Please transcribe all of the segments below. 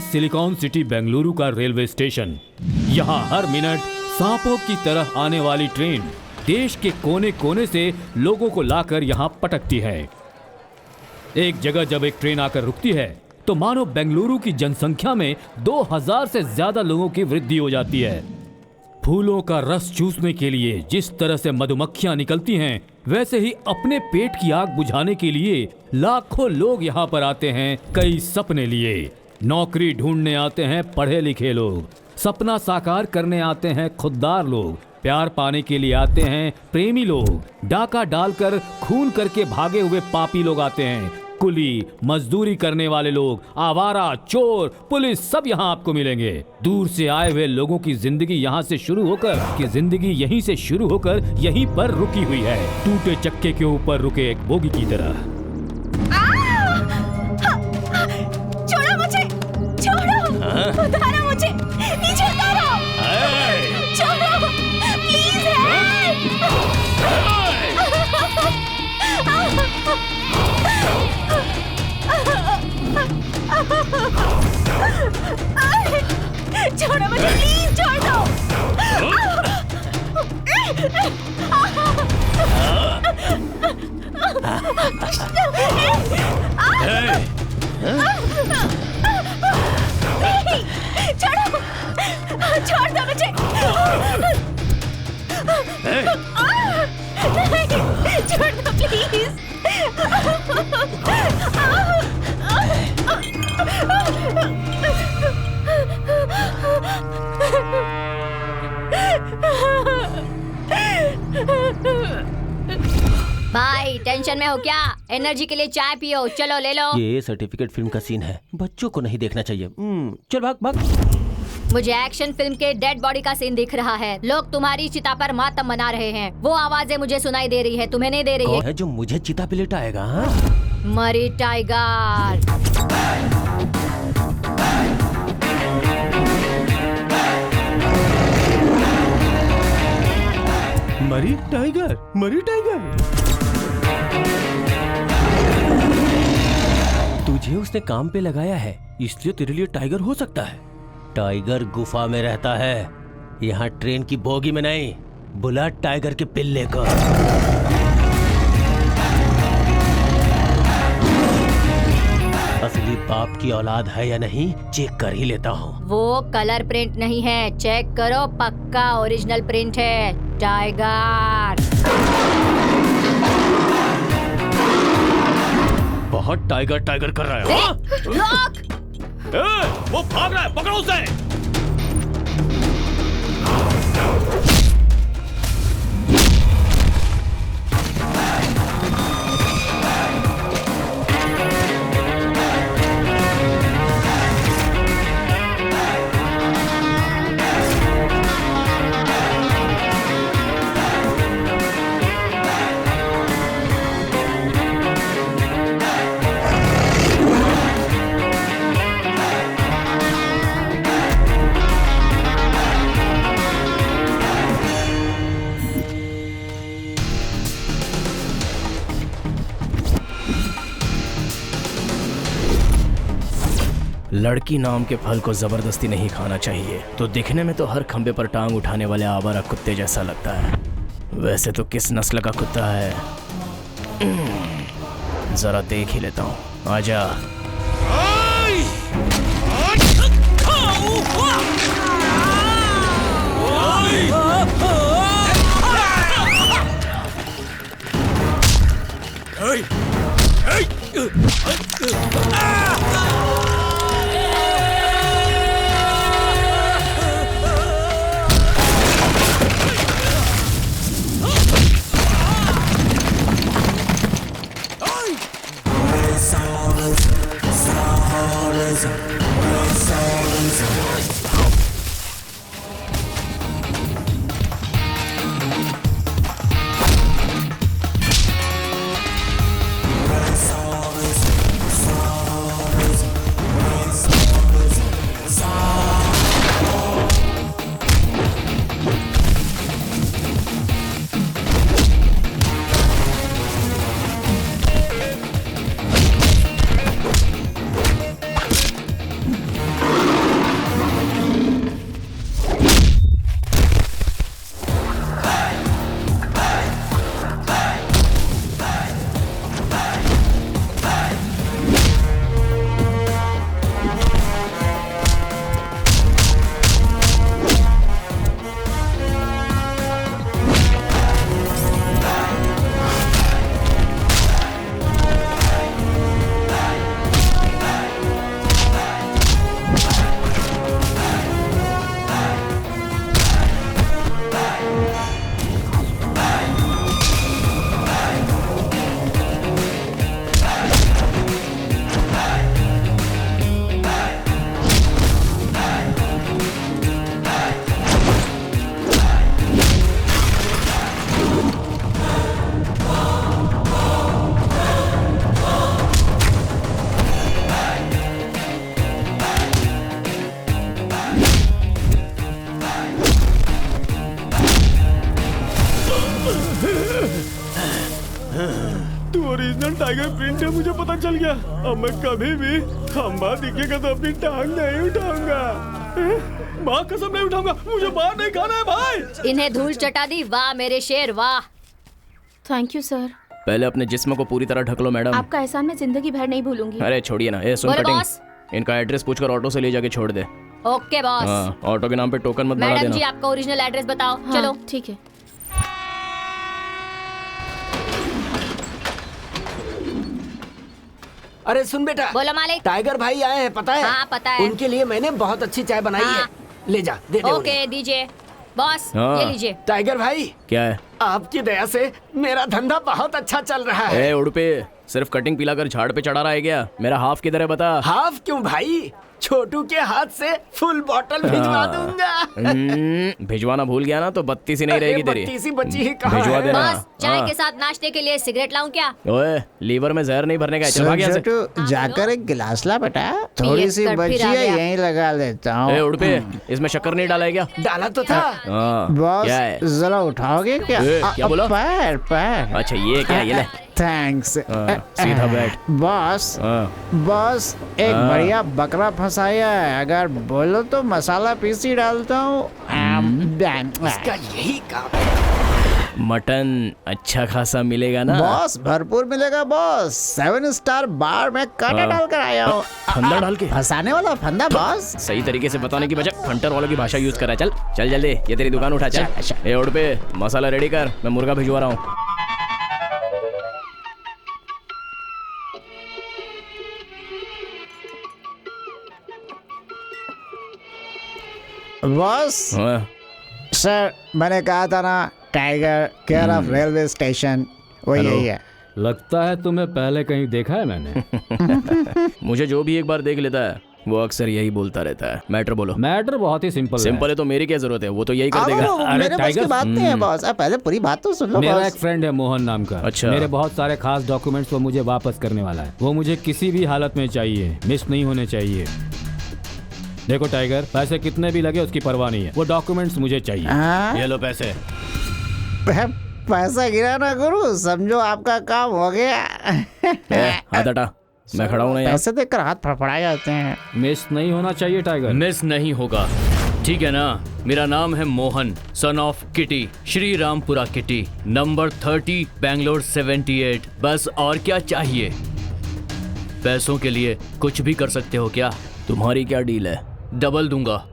Silicon city Bengaluru का railway station. यहाँ हर minute सांपों की तरह आने वाली ट्रेन देश के कोने कोने से लोगों को लाकर यहाँ पटकती है। एक जगह जब एक ट्रेन आकर रुकती है तो मानो बेंगलुरु की जनसंख्या में 2000 से ज्यादा लोगों की वृद्धि हो जाती है। फूलों का रस चूसने के लिए जिस तरह से मधुमक्खियां निकलती हैं, वैसे ही अपने पेट की आग बुझाने के लिए लाखों लोग यहाँ पर आते हैं कई सपने लिए। नौकरी ढूंढने आते हैं पढ़े लिखे लोग, सपना साकार करने आते हैं खुददार लोग, प्यार पाने के लिए आते हैं प्रेमी लोग, डाका डालकर खून करके भागे हुए पापी लोग आते हैं, कुली मजदूरी करने वाले लोग, आवारा, चोर, पुलिस सब यहाँ आपको मिलेंगे। दूर से आए हुए लोगों की जिंदगी यहाँ से शुरू होकर यहीं पर रुकी हुई है, टूटे चक्के के ऊपर रुके एक बोगी की तरह। छोड़ो मुझे, छोड़ो, उतारो मुझे, नीचे उतारो, छोड़ो, प्लीज छोड़ो मुझे, प्लीज छोड़ दो। छोड़ दो मुझे। छोड़ दो प्लीज। भाई टेंशन में हो क्या? एनर्जी के लिए चाय पियो, चलो ले लो। ये सर्टिफिकेट फिल्म का सीन है, बच्चों को नहीं देखना चाहिए। चल भाग भाग। मुझे एक्शन फिल्म के डेड बॉडी का सीन दिख रहा है। लोग तुम्हारी चिता पर मातम मना रहे हैं। वो आवाजें मुझे सुनाई दे रही है, तुम्हें नहीं दे रही है? जो मुझे चिता पे लिटाएगा? मरी टाइगर। मरी टाइगर, मरी टाइगर। तुझे उसने काम पे लगाया है, इसलिए तेरे लिए टाइगर हो सकता है। टाइगर गुफा में रहता है, यहाँ ट्रेन की बोगी में नहीं। बुला टाइगर के पिल्ले को। असली बाप की औलाद है या नहीं चेक कर ही लेता हूँ। वो कलर प्रिंट नहीं है, चेक करो, पक्का ओरिजिनल प्रिंट है। टाइगर। बहुत टाइगर टाइगर कर रहा है। वो भाग रहा है, पकड़ो उसे। लड़की नाम के फल को जबरदस्ती नहीं खाना चाहिए। तो दिखने में तो हर खंबे पर टांग उठाने वाले आवारा कुत्ते जैसा लगता है। वैसे तो किस नस्ल का कुत्ता है, जरा देख ही लेता हूँ। आजा। ओरिजिनल टाइगर प्रिंट है, मुझे पता चल गया। अब मैं कभी भी खंबा दिखेगा तो अपनी टांग नहीं उठाऊंगा। माँ कसम नहीं उठाऊंगा, मुझे मार नहीं खाना है भाई। इन्हें धूल चटा दी। वाह मेरे शेर वाह। Thank you sir. पहले अपने जिस्म को पूरी तरह ढक लो मैडम। आपका एहसान मैं जिंदगी भर नहीं भूलूंगी। अरे छोड़िए ना। ए सुन बोलो कटिंग, बॉस। इनका एड्रेस पूछकर ऑटो से ले जाके छोड़ दे। Okay boss. हाँ, ऑटो के नाम पे टोकन मत बढ़ा मैडम जी देना। आपका ओरिजिनल एड्रेस बताओ। हाँ, चलो ठीक है। अरे सुन बेटा, बोलो मालिक। टाइगर भाई आए हैं, पता है? हाँ, पता है। उनके लिए मैंने बहुत अच्छी चाय बनाई हाँ। है, ले जा दे दे ओके दीजिए बॉस। हाँ। ये लीजिए। टाइगर भाई, क्या है? आपकी दया से मेरा धंधा बहुत अच्छा चल रहा है। ए उड़ पे सिर्फ कटिंग पिलाकर झाड़ पे चढ़ा रहा है क्या? मेरा हाफ किधर है बता। हाफ क्यों भाई, छोटू के हाथ से फुल बोतल भिजवा दूंगा। भिजवाना भूल गया ना तो 32 ही नहीं रहेगी तेरी। 32 ही बची ही कहाँ भिजवा है? देना। बॉस चाय हाँ। के साथ नाश्ते के लिए सिगरेट लाऊं क्या? ओए लीवर में जहर नहीं भरने का है, चल भाग यहाँ से। छोटू जाकर एक गिलास ला बेटा, थोड़ी सी कर फिर बची आ है गया। यहीं लगा लेता ए हूँ। उड़ पे इसमें शक्कर नहीं डाला है क्या? डाला तो था। हाँ। बॉस क्या है? जरा उठाओगे क्या? ए, क्या बोला? पैर पैर। अच्छा ये क्या? ये ले। थैंक्स। हाँ, सीधा बैठ। बॉस हाँ। बॉस एक हाँ। बढ़िया बकरा फंसाया है, अगर बोलो तो मसाला पीसी डालता हूँ। इसका यही काम है। मटन अच्छा खासा मिलेगा ना? बॉस भरपूर मिलेगा बॉस, 7 स्टार बार में कांटा हाँ। डाल कर आया हूँ। फंदा डाल के? फंसाने वाला फंदा बॉस। सही तरीके से बताने की बजाय फंटर वालों की भाषा यूज कर रहा है। चल चल जल्दी, ये तेरी दुकान उठा चल। ए उड़ पे मसाला रेडी कर, मैं मुर्गा भिजवा रहा हूँ। बॉस हाँ। सर मैंने कहा था ना, tiger care of railway station, वो हेलो। यही है। लगता है तुम्हें पहले कहीं देखा है मैंने। मुझे जो भी एक बार देख लेता है वो अक्सर यही बोलता रहता है। मैटर बोलो। मैटर बहुत ही सिंपल सिंपल है तो मेरी क्या जरूरत है, वो तो यही कर देगा। अरे मेरे बस की टाइगर, बात नहीं है बॉस, आप पहले पूरी बात तो सुन लो मेरा बॉस। एक फ्रेंड है मोहन नाम का। अच्छा। मेरे बहुत सारे खास डॉक्यूमेंट्स वो मुझे वापस करने वाला है। वो मुझे किसी भी हालत में चाहिए, मिस नहीं होने चाहिए। देखो टाइगर, पैसे कितने भी लगे उसकी परवाह नहीं है, वो डॉक्यूमेंट्स मुझे चाहिए। हाँ? ये लो पैसे। पैसा गिरा ना गुरु, समझो आपका काम हो गया। हाथ हटा, मैं खड़ा हूँ ना यहाँ। पैसे देखकर हाथ फड़फड़ाए जाते हैं। मिस नहीं होना चाहिए टाइगर। मिस नहीं होगा, ठीक है ना? मेरा नाम है Mohan, son of kitty, Shri Rampura kitty, number 30, Bangalore 78। बस और क्या चाहिए? पैसों के लिए कुछ भी कर सकते हो क्या? तुम्हारी क्या डील है? डबल दूंगा,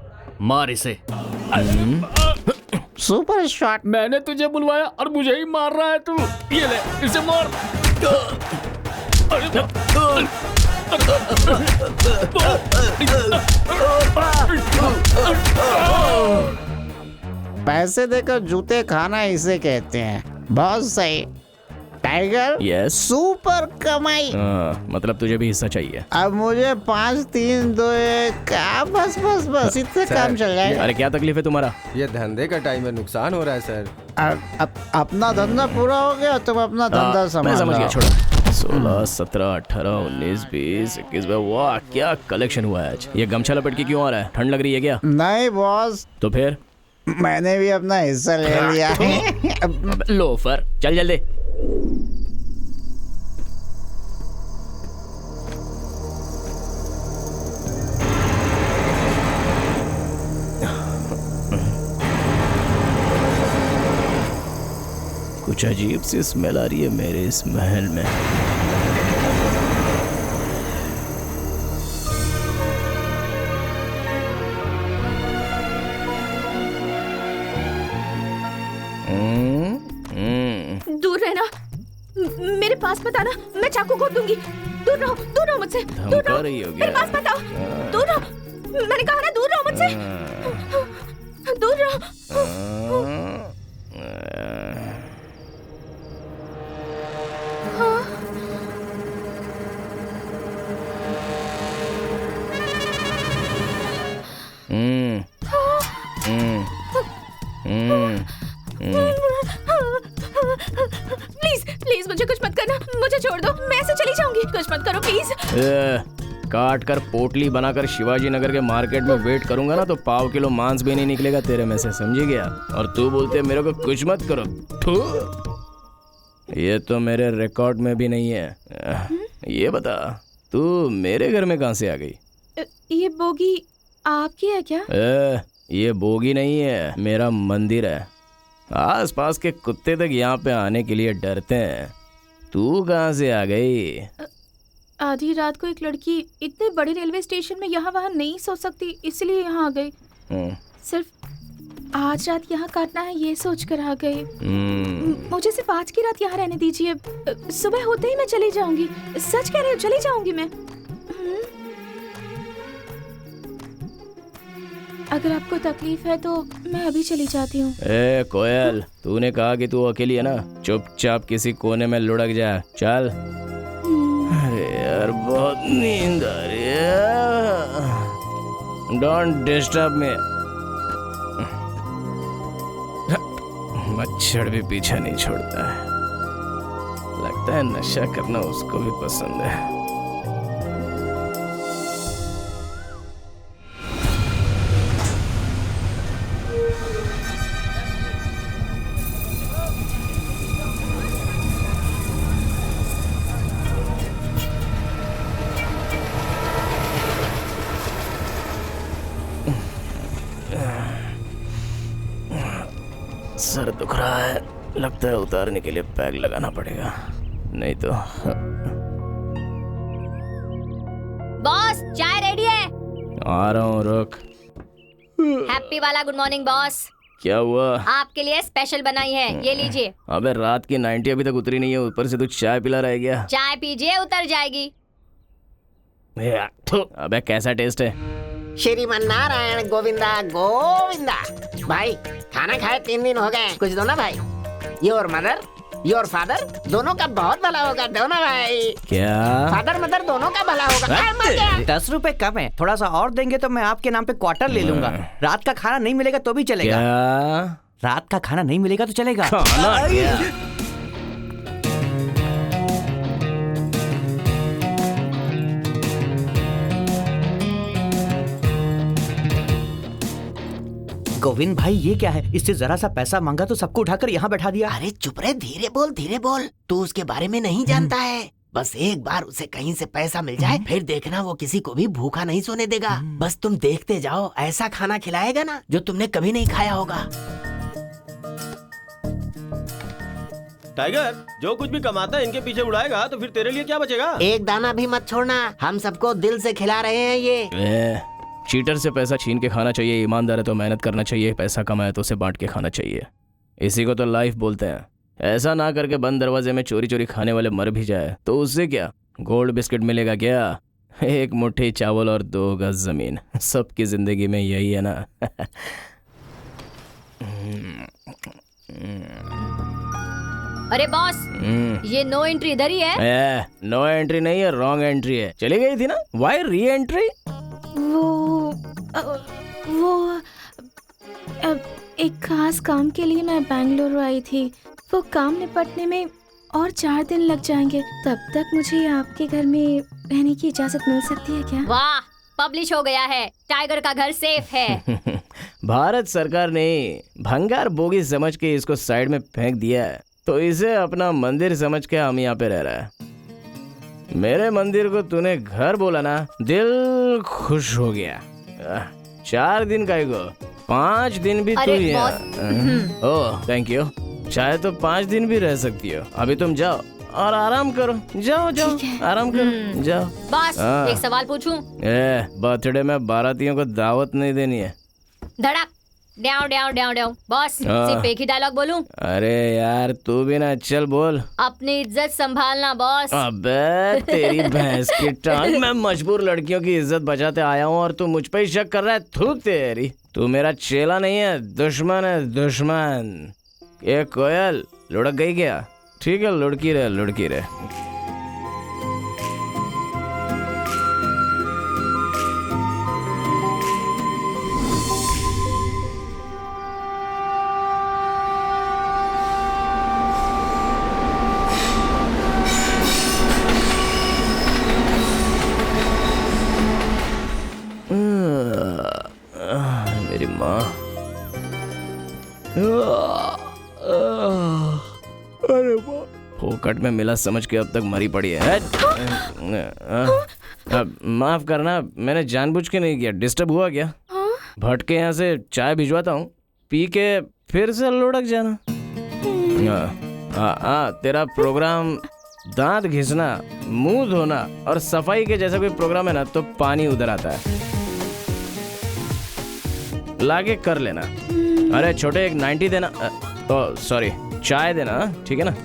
मार इसे। Super shot. मैंने तुझे बुलवाया और मुझे ही मार रहा है तू। ये ले, इसे मार। पैसे देकर जूते खाना इसे कहते हैं। बहुत सही टाइगर। यस। सुपर कमाई। मतलब तुझे भी हिस्सा चाहिए? अब मुझे 5 3 2 1 बस बस बस इतने काम चल जाएगा। अरे क्या तकलीफ है तुम्हारा? ये धंधे का टाइम में नुकसान हो रहा है सर। अपना धंधा पूरा हो गया, तुम अपना धंधा मैं संभालो। समझ गया, छोड़ो। 16, 17, 18, 19, 20, 21, वाह क्या कलेक्शन हुआ है आज। ये गमछा लपेट के क्यों आ रहा है? ठंड लग रही है क्या? नहीं बॉस, तो फिर मैंने भी अपना हिस्सा ले लिया है। लोफर, चल जल्दी। कुछ अजीब सी स्मेल आ रही है मेरे इस महल में। दूर रहना, मेरे पास मत आना, मैं चाकू घोट दूंगी। दूर रहो मुझसे। दूर धमका रहो, रही हो मेरे क्या? पास मत आओ। दूर रहो, मैंने कहा ना दूर रहो मुझसे। दूर रहो। प्लीज प्लीज मुझे कुछ मत करना, मुझे छोड़ दो, मैं ऐसे चली जाऊंगी। कुछ मत करो प्लीज। काट कर पोटली बनाकर शिवाजी नगर के मार्केट में वेट करूंगा ना तो पाव किलो मांस भी नहीं निकलेगा तेरे में से, समझी गया? और तू बोलते मेरे को कुछ मत करो। थू। ये तो मेरे रिकॉर्ड में भी नहीं है। ये बता, तू मेरे घर में कहाँ से आ गई? ये बोगी आपकी है क्या? ये बोगी नहीं है, मेरा मंदिर है। आसपास के कुत्ते तक यहाँ पे आने के लिए डरते हैं। तू कहाँ से आ गई? आधी रात को एक लड़की इतने बड़े रेलवे स्टेशन में यहाँ वहाँ नहीं सो सकती, इसलिए यहाँ आ गई। सिर्फ आज रात यहाँ काटना है ये सोच कर आ गई। मुझे सिर्फ आज की रात यहाँ रहने दीजिए, सुबह होते ही मैं चली जाऊंगी। सच कह रही हूँ, चली जाऊंगी मैं। अगर आपको तकलीफ है तो मैं अभी चली जाती हूँ। ए कोयल, तूने कहा कि तू अकेली है ना, चुपचाप किसी कोने में लुढ़क जा। चल। अरे यार बहुत नींद आ रही है। Don't disturb me. मच्छर भी पीछा नहीं छोड़ता है। लगता है नशा करना उसको भी पसंद है। सर दुख रहा है, लगता है उतारने के लिए पैग लगाना पड़ेगा, नहीं तो। बॉस चाय रेडी है। आ रहा हूँ, रुक। हैप्पी वाला गुड मॉर्निंग बॉस। क्या हुआ? आपके लिए स्पेशल बनाई है, ये लीजिए। अबे रात की 90 अभी तक उतरी नहीं है, ऊपर से तू चाय पिला रह गया। चाय पीजिए, उतर जाएगी। अबे कैसा टेस्ट है? श्रीमन नारायण गोविंदा गोविंदा। भाई खाना खाए 3 दिन हो गए, कुछ दो ना भाई। योर मदर योर फादर दोनों का बहुत भला होगा, दो ना भाई। क्या? फादर मदर दोनों का भला होगा। 10 रुपए कम है, थोड़ा सा और देंगे तो मैं आपके नाम पे क्वार्टर ले लूंगा। रात का खाना नहीं मिलेगा तो भी चलेगा। क्या? रात का खाना नहीं मिलेगा तो चलेगा। खाना क्या? गोविंद भाई ये क्या है? इससे जरा सा पैसा मांगा तो सबको उठाकर यहाँ बैठा दिया। अरे चुप रहे, धीरे बोल धीरे बोल। तू उसके बारे में नहीं जानता है। बस एक बार उसे कहीं से पैसा मिल जाए, फिर देखना वो किसी को भी भूखा नहीं सोने देगा। बस तुम देखते जाओ, ऐसा खाना खिलाएगा ना जो तुमने कभी नहीं खाया होगा। टाइगर, जो कुछ भी कमाता है इनके पीछे उड़ाएगा तो फिर तेरे लिए क्या बचेगा? एक दाना भी मत छोड़ना, हम सबको दिल से खिला रहे हैं ये। चीटर से पैसा छीन के खाना चाहिए, ईमानदार है तो मेहनत करना चाहिए, पैसा कमाए तो उसे बांट के खाना चाहिए। इसी को तो लाइफ बोलते हैं। ऐसा ना करके बंद दरवाजे में चोरी चोरी खाने वाले मर भी जाए तो उससे क्या, गोल्ड बिस्किट मिलेगा क्या? एक मुट्ठी चावल और 2 गज जमीन। सबकी जिंदगी में यही है ना। अरे बॉस, ये नो एंट्री इधर ही है। नो एंट्री नहीं है, रॉन्ग एंट्री है। चली गई थी ना, वाई री एंट्री? वो एक खास काम के लिए मैं बेंगलुरु आई थी। वो काम निपटने में और 4 दिन लग जाएंगे। तब तक मुझे आपके घर में रहने की इजाजत मिल सकती है क्या? वाह, पब्लिश हो गया है, टाइगर का घर सेफ है। भारत सरकार ने भंगार बोगी समझ के इसको साइड में फेंक दिया है, तो इसे अपना मंदिर समझ के हम यहाँ पे रह रहा है। मेरे मंदिर को तूने घर बोला ना, दिल खुश हो गया। 4 दिन का ही 5 दिन भी तू यहाँ। Oh thank you. चाहे तो 5 दिन भी रह सकती हो। अभी तुम जाओ और आराम करो। जाओ जाओ आराम करो, जाओ। बॉस एक सवाल पूछूं? बर्थडे में बारातियों को दावत नहीं देनी है। धड़क ड्याव ड्याव ड्याव ड्याव। बॉस सिर्फ एक ही डायलॉग बोलूं? अरे यार तू भी ना, चल बोल। अपनी इज्जत संभालना बॉस। अबे तेरी भैंस की टांग। मैं मजबूर लड़कियों की इज्जत बचाते आया हूँ और तू मुझ पे ही शक कर रहा है? थूक तेरी। तू मेरा चेला नहीं है, दुश्मन है, दुश्मन। ये कोयल लुढ़क गई क्या? ठीक है, लुढ़की रहे, लुढ़की रहे। मेरी माँ। अरे मिला समझ के अब तक मरी पड़ी है। माफ करना, मैंने जानबूझ के नहीं किया। डिस्टर्ब हुआ क्या? भटके यहाँ से चाय भिजवाता हूँ, पी के फिर से लुढ़क जाना। तेरा प्रोग्राम दांत घिसना, मुंह धोना और सफाई के जैसा कोई प्रोग्राम है ना तो पानी उधर आता है, लाके कर लेना। अरे छोटे एक 90 देना, सॉरी चाय देना, ठीक है ना?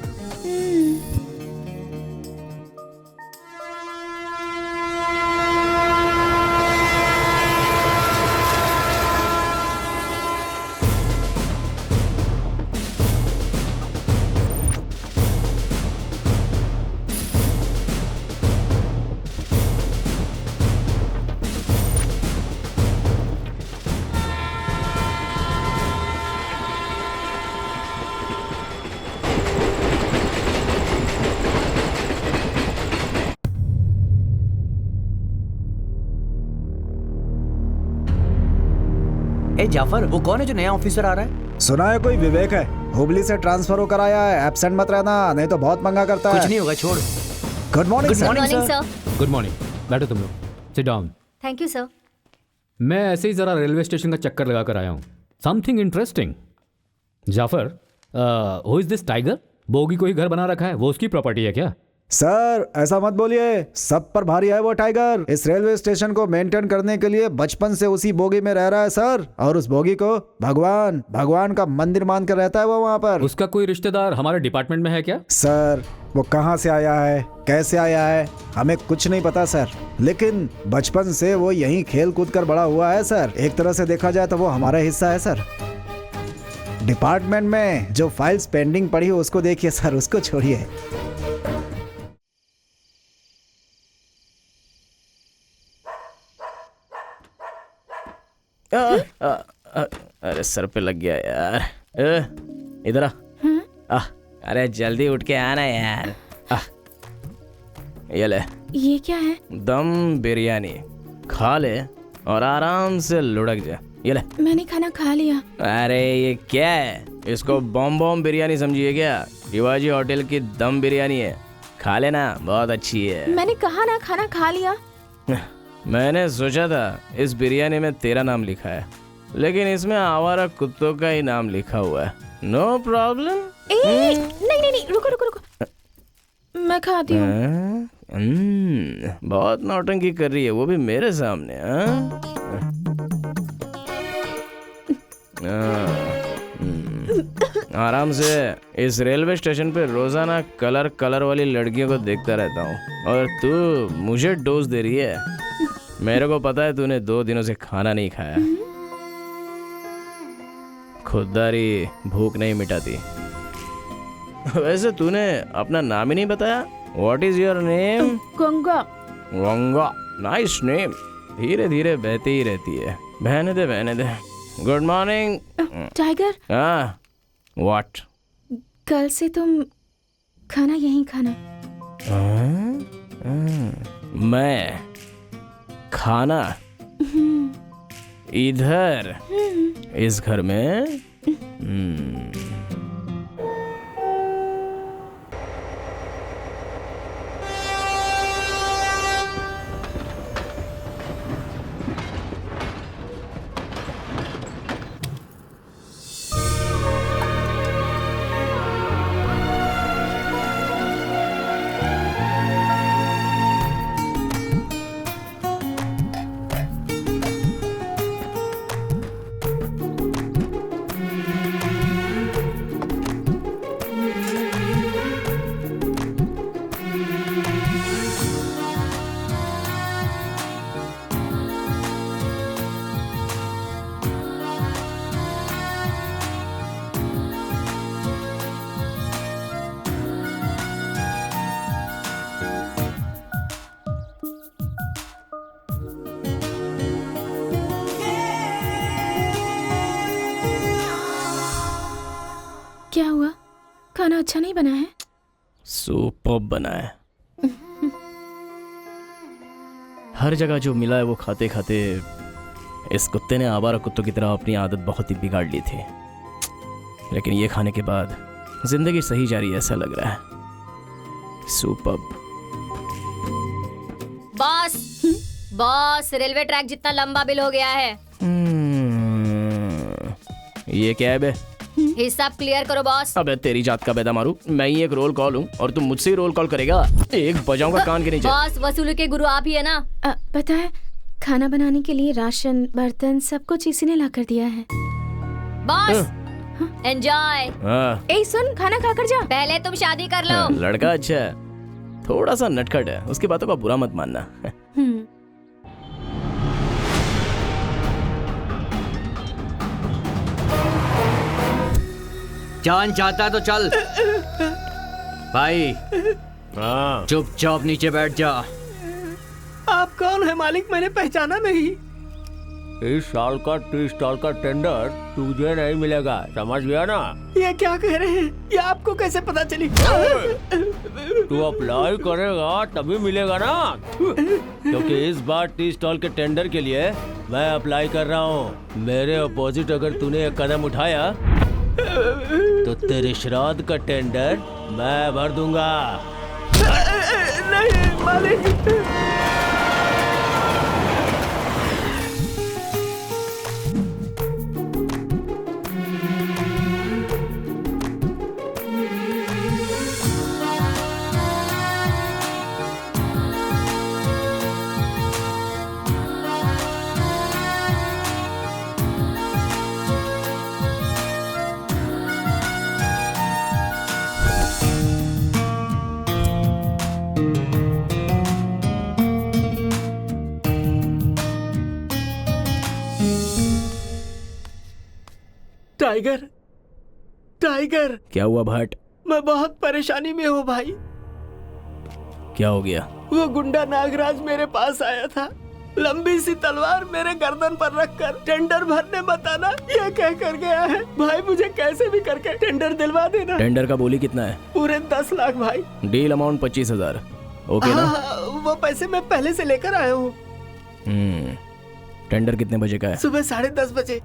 ए जाफर, वो कौन है जो नया ऑफिसर आ रहा है? सुना है कोई विवेक है, हुबली से ट्रांसफर होकर आया है। एब्सेंट मत रहना, नहीं तो बहुत मंगा करता है। कुछ नहीं होगा, छोड़। Good morning sir. Good morning, बैठो तुम लोग, sit down. Thank you sir. मैं ऐसे ही जरा रेलवे स्टेशन का चक्कर लगा कर आया हूँ। Something interesting. Jafar, who is this tiger? बोगी को ही घर बना रखा है, वो उसकी प्रॉपर्टी है क्या? सर ऐसा मत बोलिए, सब पर भारी है वो टाइगर। इस रेलवे स्टेशन को मेंटेन करने के लिए बचपन से उसी बोगी में रह रहा है सर, और उस बोगी को भगवान का मंदिर मान कर रहता है वो वहाँ पर। उसका कोई रिश्तेदार हमारे डिपार्टमेंट में है क्या? सर वो कहाँ से आया है, कैसे आया है, हमें कुछ नहीं पता सर, लेकिन बचपन से वो यहीं खेल कूद कर बड़ा हुआ है सर। एक तरह से देखा जाए तो वो हमारा हिस्सा है सर। डिपार्टमेंट में जो फाइल्स पेंडिंग पड़ी है उसको देखिए सर, उसको छोड़िए। अरे सर पे लग गया यार। इधर आ। अरे जल्दी उठ के आना यार। ये ले। ये क्या है? दम बिरयानी, खा ले और आराम से लुढ़क जा। ये ले। मैंने खाना खा लिया। अरे ये क्या है? इसको बॉम बिरयानी समझिए क्या? शिवाजी होटल की दम बिरयानी है, खा लेना, बहुत अच्छी है। मैंने कहा ना खाना खा लिया। मैंने सोचा था इस बिरयानी में तेरा नाम लिखा है, लेकिन इसमें आवारा कुत्तों का ही नाम लिखा हुआ है। No problem. नहीं, रुको। मैं खाती हूँ। बहुत नौटंकी कर रही है, वो भी मेरे सामने। आराम से। इस रेलवे स्टेशन पे रोजाना कलर वाली लड़कियों को देखता रहता हूँ, और तू मुझे डोज दे रही है। मेरे को पता है तूने 2 दिनों से खाना नहीं खाया। खुददारी भूख नहीं मिटाती। वैसे तूने अपना नाम ही नहीं बताया। What is your name? Ganga. Nice name. धीरे धीरे बहती ही रहती है। बहने दे। Good morning tiger. हाँ, व्हाट? कल से तुम खाना यहीं खाना। मैं खाना इधर इस घर में? क्या हुआ? खाना अच्छा नहीं बना है? सुपर्ब बना है। हर जगह जो मिला है वो खाते खाते इस कुत्ते ने आवारा कुत्तों की तरह अपनी आदत बहुत ही बिगाड़ ली थी, लेकिन ये खाने के बाद जिंदगी सही जा रही है ऐसा लग रहा है। Superb. Boss boss, railway track जितना लंबा बिल हो गया है। ये क्या है बे? हिसाब क्लियर करो बॉस। अबे तेरी जात का बेदा मारू, मैं ही एक रोल कॉल हूँ और तुम मुझसे ही रोल कॉल करेगा। एक बजाऊंगा कान के नीचे। बॉस, वसूली के गुरु आप ही है ना? पता है, खाना बनाने के लिए राशन, बर्तन सब कुछ इसी ने ला कर दिया है। Boss enjoy. ए सुन, खाना खाकर जा। पहले तुम शादी कर लो। लड़का अच्छा है, थोड़ा सा नटखट है, उसकी बातों का बुरा मत मानना। जान चाहता है तो चल। भाई चुपचाप नीचे बैठ जा। आप कौन है मालिक? मैंने पहचाना नहीं। इस साल का 30 स्टॉल का टेंडर तुझे नहीं मिलेगा, समझ गया ना? ये क्या कह रहे हैं? ये आपको कैसे पता चली? तू अप्लाई करेगा तभी मिलेगा ना, क्योंकि इस बार 30 स्टॉल के टेंडर के लिए मैं अप्लाई कर रहा हूँ। मेरे अपोजिट अगर तूने एक कदम उठाया तो तेरे श्राद्ध का टेंडर मैं भर दूंगा। नहीं मालिक। Tiger, tiger. क्या हुआ भट्ट? मैं बहुत परेशानी में हूँ भाई। क्या हो गया? वो गुंडा नागराज मेरे पास आया था, लंबी सी तलवार मेरे गर्दन पर रखकर टेंडर भरने मत आना ये कह कर गया है। भाई मुझे कैसे भी करके टेंडर दिलवा देना। टेंडर का बोली कितना है? पूरे 10 लाख भाई। Deal amount 25,000। ओके ना? वो पैसे मैं पहले से लेकर आया हूँ। टेंडर कितने बजे का है? सुबह 10:30 बजे।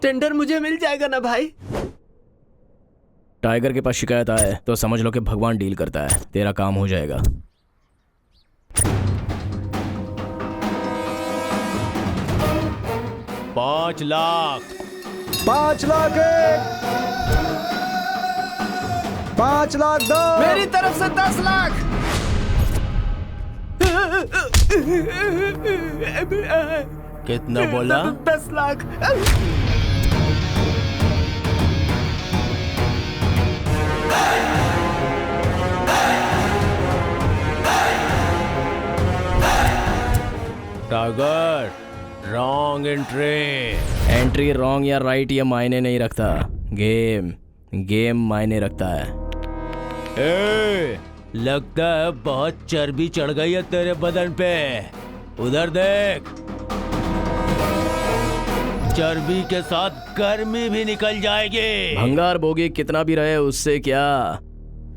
टेंडर मुझे मिल जाएगा ना भाई? टाइगर के पास शिकायत आए तो समझ लो कि भगवान डील करता है, तेरा काम हो जाएगा। $5 लाख। 5 लाख एक, 5 लाख दो। मेरी तरफ से 10 लाख। कितना बोला? 10 lakh. Tiger, wrong entry wrong या राइट ये मायने नहीं रखता, गेम मायने रखता है। लगता है बहुत चर्बी चढ़ गई है तेरे बदन पे, उधर देख। चर्बी के साथ गर्मी भी निकल जाएगी। भंगार बोगी कितना भी रहे उससे क्या,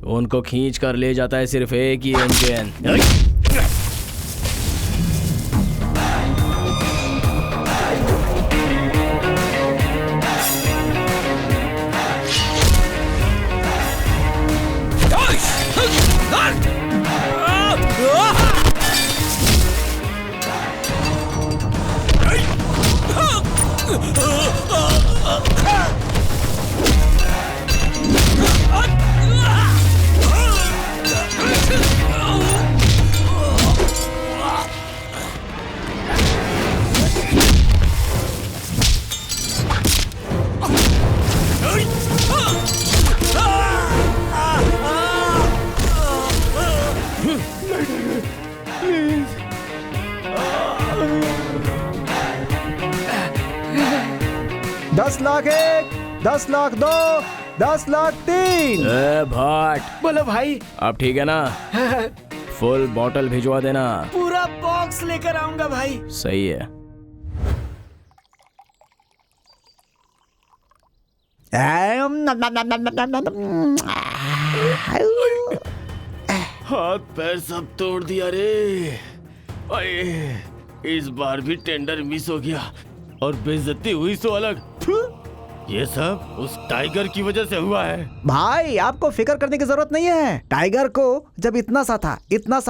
उनको खींच कर ले जाता है सिर्फ एक ही इंजन। $10 लाख एक, 10 लाख दो, 10 लाख तीन। भाट बोलो भाई। अब ठीक है ना? फुल बॉटल भिजवा देना। पूरा बॉक्स लेकर आऊंगा भाई। सही है। हाथ पैर सब तोड़ दिया रे। इस बार भी टेंडर मिस हो गया और बेइज्जती हुई सो अलग। ये सब उस टाइगर की वजह से हुआ है। भाई आपको फिक्र करने की जरूरत नहीं है। टाइगर को जब इतना सा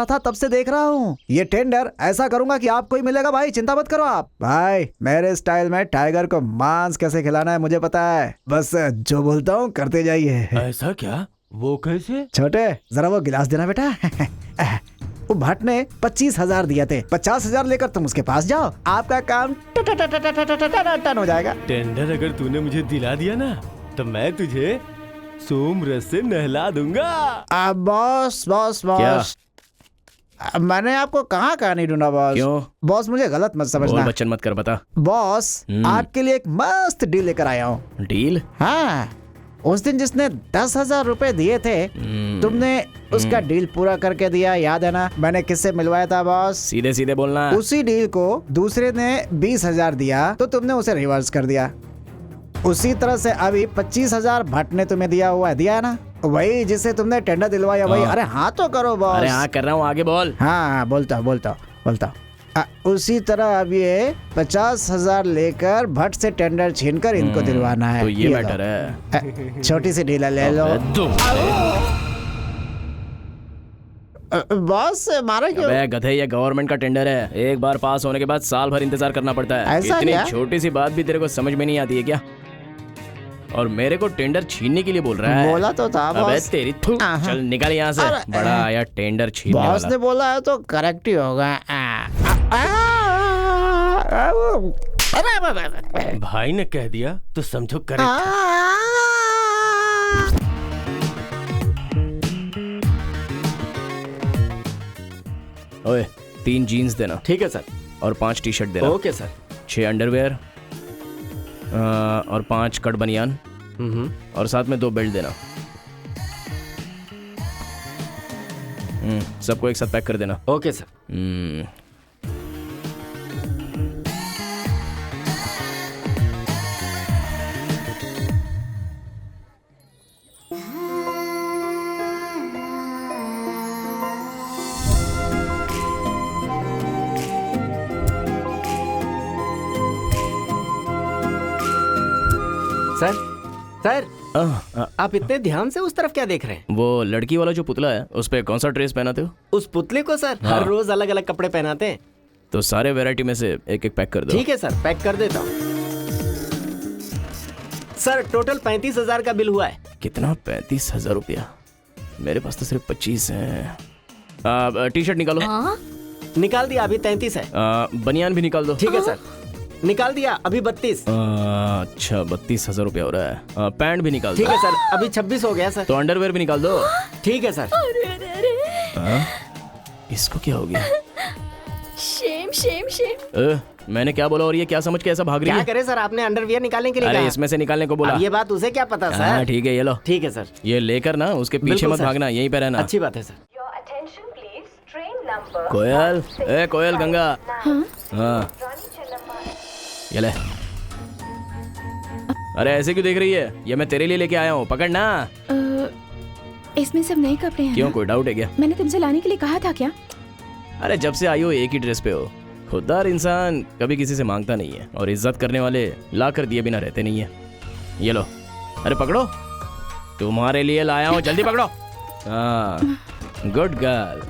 था तब से देख रहा हूँ। ये टेंडर ऐसा करूंगा कि आपको ही मिलेगा भाई, चिंता मत करो आप। भाई मेरे स्टाइल में टाइगर को मांस कैसे खिलाना है मुझे पता है, बस जो बोलता हूँ करते जाइए। ऐसा क्या? वो कैसे? छोटे जरा वो गिलास देना बेटा। वो भट्ट ने 25,000 दिए थे, 50,000 लेकर तुम उसके पास जाओ, आपका काम टन हो जाएगा। टेंडर अगर तूने मुझे दिला दिया ना तो मैं तुझे सोम रस से नहला दूंगा। बॉस मैंने आपको कहाँ नहीं ढूंढा बॉस। क्यों? बॉस मुझे गलत मत समझना। बच्चन मत कर, बता। बॉस आपके लिए एक मस्त डील लेकर आया हूँ। डील? हाँ, उस दिन जिसने 10,000 रुपए दिए थे तुमने उसका डील पूरा करके दिया, याद है ना? मैंने किससे मिलवाया था बॉस? सीधे सीधे बोलना। उसी डील को दूसरे ने 20,000 दिया तो तुमने उसे रिवर्स कर दिया। उसी तरह से अभी 25,000 भट्ट ने तुम्हें दिया है ना? वही जिसे तुमने टेंडर दिलवाया वही। अरे हाँ तो करो बॉस। अरे हाँ कर रहा हूँ, आगे बोल। हाँ बोलता हूँ। उसी तरह अब ये 50,000 लेकर भट्ट से टेंडर छीनकर इनको दिलवाना है। तो ये मैटर है। छोटी सी डील ले लो। बॉस मारा क्यों? अबे गधे, ये गवर्नमेंट का टेंडर है, एक बार पास होने के बाद साल भर इंतजार करना पड़ता है। ऐसा इतनी क्या? छोटी सी बात भी तेरे को समझ में नहीं आती है क्या? और मेरे को टेंडर छीनने के लिए बोल रहा है। बोला तो था अबे बॉस। तेरी थू, चल निकल यहाँ से। बड़ा आया टेंडर छीनने बॉस वाला। ने बोला है तो करेक्ट ही होगा। भाई ने कह दिया तो समझो करेक्ट। ओए 3 जीन्स देना। ठीक है सर। और 5 टी शर्ट देना। Okay sir. 6 अंडरवेयर और 5 कट बनियान और साथ में 2 बेल्ट देना। सबको एक साथ पैक कर देना। Okay sir. सर आप इतने ध्यान से उस तरफ क्या देख रहे हैं? वो लड़की वाला जो पुतला है उस पे कौन सा ड्रेस पहनाते हो? उस पुतले को सर हर रोज अलग अलग कपड़े पहनाते हैं। तो सारे वैरायटी में से एक एक पैक कर दो। ठीक है सर, पैक कर देता हूँ। सर टोटल 35,000 का बिल हुआ है। कितना? 35,000 रुपया? मेरे पास तो सिर्फ 25 है। टी शर्ट निकालो। निकाल दिया, अभी 33 है। बनियान भी निकाल दो। ठीक है सर, निकाल दिया, अभी 32। अच्छा 32,000 रुपया हो रहा है। पैंट भी निकाल दो। ठीक है सर, अभी 26 हो गया सर। तो अंडरवेयर भी निकाल दो। ठीक है सर। इसको क्या हो गया? शेम। मैंने क्या बोला और ये क्या समझ के ऐसा भाग रही है? क्या करे सर, आपने अंडरवियर निकालने के लिए अरे कहा। इसमें से निकालने को बोला। अब ये बात उसे क्या पता सर। ठीक है ये लो। ठीक है सर। ये लेकर ना उसके पीछे मत भागना, यहीं पे रहना। अच्छी बात है सर। कोयल, ए कोयल गंगा। हाँ ये ले। अरे ऐसे क्यों देख रही है? ये मैं तेरे लिए लेके आया हूँ, पकड़ ना। इसमें सब नए कपड़े हैं। क्यों, कोई डाउट है क्या? मैंने तुमसे लाने के लिए कहा था क्या? अरे जब से आई हो एक ही ड्रेस पे हो। खुददार इंसान कभी किसी से मांगता नहीं है और इज्जत करने वाले ला कर दिए बिना रहते नहीं है। ये लो। अरे पकड़ो, तुम्हारे लिए लाया हूँ, जल्दी पकड़ो। हाँ गुड गर्ल।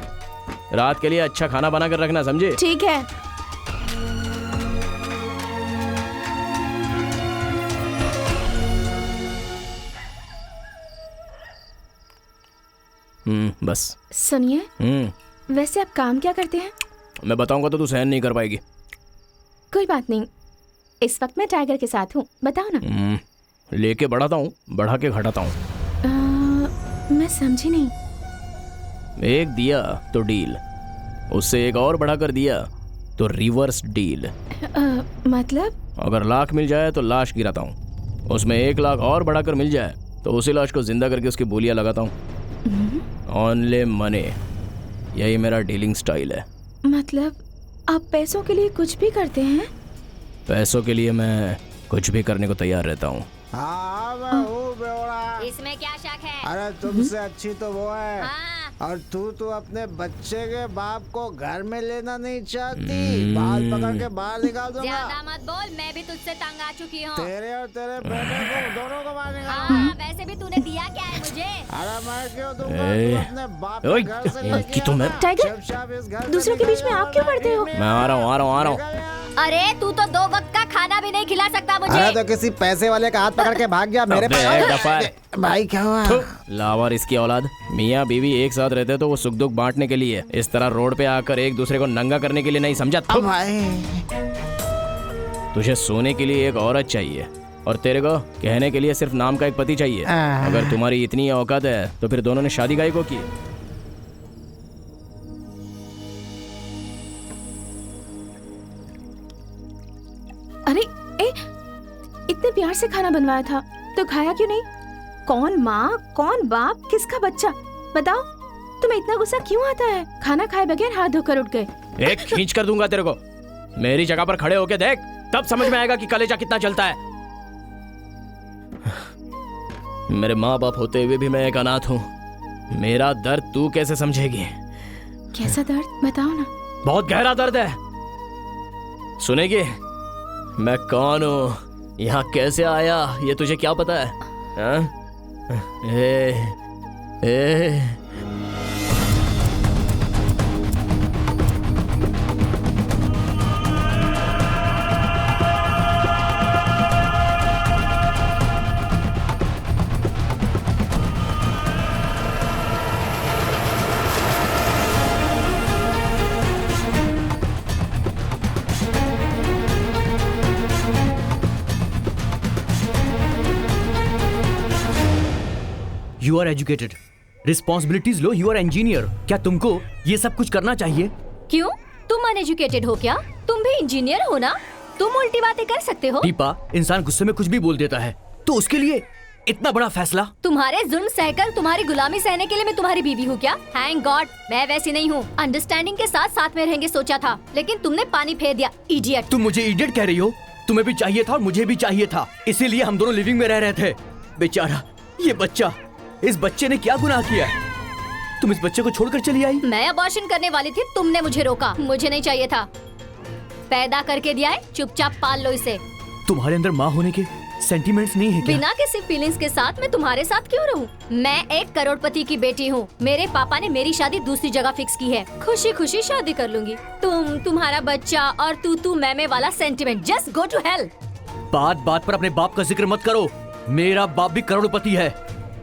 रात के लिए अच्छा खाना बना कर रखना, समझे? ठीक है। बस। सुनिए, वैसे आप काम क्या करते हैं? मैं बताऊंगा तो तू सहन नहीं कर पाएगी। कोई बात नहीं, इस वक्त मैं टाइगर के साथ हूँ, बताओ ना। लेके बढ़ाता हूँ, बढ़ा के घटाता हूँ। मैं समझी नहीं। एक दिया तो डील, उससे एक और बढ़ा कर दिया तो रिवर्स डील। मतलब? अगर लाख मिल जाए तो लाश गिराता हूँ, उसमें 1 लाख और बढ़ाकर मिल जाए तो उसी लाश को जिंदा करके उसकी बोलियां लगाता हूँ। ऑनली मनी, यही मेरा डीलिंग स्टाइल है। मतलब आप पैसों के लिए कुछ भी करते हैं? पैसों के लिए मैं कुछ भी करने को तैयार रहता हूँ। हाँ मैं हूँ बेवड़ा। इसमें क्या शक है? अरे तुमसे अच्छी तो वो है। हाँ, और तू अपने बच्चे के बाप को घर में लेना नहीं चाहती। बाल पकड़ के बाहर निकाल दूंगा। ज्यादा मत बोल, मैं भी तुझसे तंग आ चुकी हूँ। तेरे और तेरे बेटे को दोनों को मार निकाल। हाँ, वैसे भी तूने दिया क्या है मुझे? अरे मैं क्यों दूंगा? तू अपने बाप के घर से लेके आना। टाइगर, दूसरों के बीच में आप क्यों पड़ते हो? मैं आ रहा हूँ। अरे तू तो 2 वक्त का खाना भी नहीं खिला सकता मुझे। अरे तो किसी पैसे वाले का हाथ पकड़ के भाग गया मेरे पास। भाई क्या हुआ? लावा इसकी औलाद। मियाँ बीवी एक साथ रहते तो वो सुख दुख बांटने के लिए, इस तरह रोड पे आकर एक दूसरे को नंगा करने के लिए नहीं, समझा? भाई तुझे सोने के लिए एक औरत चाहिए और तेरे को कहने के लिए सिर्फ नाम का एक पति चाहिए। अगर तुम्हारी इतनी औकात है तो फिर दोनों ने शादी काहे को की? अरे इतने प्यार से खाना बनवाया था तो खाया क्यों नहीं? कौन माँ, कौन बाप, किसका बच्चा? बताओ, तुम्हें इतना गुस्सा क्यों आता है? खाना खाए बगैर हाथ धोकर उठ गए। एक खींच कर दूंगा तेरे को। मेरी जगह पर खड़े होके देख, तब समझ में आएगा कि कलेजा कितना चलता है। मेरे माँ बाप होते हुए भी मैं एक अनाथ हूँ। मेरा दर्द तू कैसे समझेगी? कैसा दर्द बताओ ना। बहुत गहरा दर्द है। सुनेगी मैं कौन हूँ, यहाँ कैसे आया, ये तुझे क्या पता है? हाँ? यू आर एजुकेटेड, रिस्पॉन्सिबिलिटीज लो, यू आर इंजीनियर। क्या तुमको ये सब कुछ करना चाहिए? क्यों, तुम अनएजुकेटेड हो क्या? तुम भी इंजीनियर हो ना? तुम उल्टी बातें कर सकते हो। दीपा, इंसान गुस्से में कुछ भी बोल देता है, तो उसके लिए इतना बड़ा फैसला? तुम्हारे जुल्म सहकर तुम्हारी गुलामी सहने के लिए मैं तुम्हारी बीवी हूँ क्या? थैंक गॉड मैं वैसी नहीं हूँ। अंडरस्टैंडिंग के साथ साथ में रहेंगे सोचा था, लेकिन तुमने पानी फेर दिया, इडियट। तुम मुझे इडियट कह रही हो? तुम्हें भी चाहिए था और मुझे भी चाहिए था, इसीलिए हम दोनों लिविंग में रह रहे थे। बेचारा ये बच्चा, इस बच्चे ने क्या गुनाह किया? तुम इस बच्चे को छोड़कर चली आई। मैं अबॉर्शन करने वाली थी, तुमने मुझे रोका। मुझे नहीं चाहिए था, पैदा करके दिया है, चुपचाप पाल लो इसे। तुम्हारे अंदर माँ होने के सेंटीमेंट्स नहीं है क्या? बिना किसी फीलिंग्स के साथ मैं तुम्हारे साथ क्यों रहूं? मैं एक करोड़पति की बेटी हूँ। मेरे पापा ने मेरी शादी दूसरी जगह फिक्स की है। खुशी खुशी शादी कर लूंगी। तुम्हारा बच्चा और तू मैं वाला sentiment, just go to hell. बात बात पर अपने बाप का जिक्र मत करो। मेरा बाप भी करोड़पति है।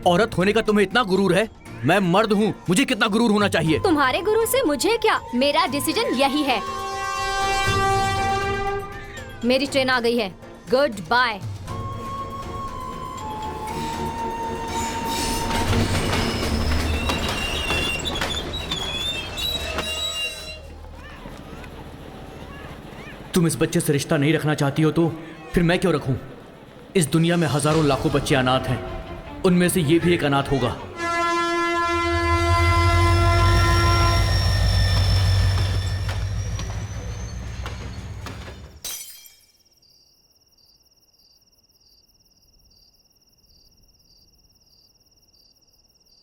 औरत होने का तुम्हें इतना गुरूर है? मैं मर्द हूँ, मुझे कितना गुरूर होना चाहिए? तुम्हारे गुरूर से मुझे क्या, मेरा डिसीजन यही है। मेरी ट्रेन आ गई है, गुड बाय। तुम इस बच्चे से रिश्ता नहीं रखना चाहती हो तो फिर मैं क्यों रखूं? इस दुनिया में हजारों लाखों बच्चे अनाथ हैं, उनमें से ये भी एक अनाथ होगा।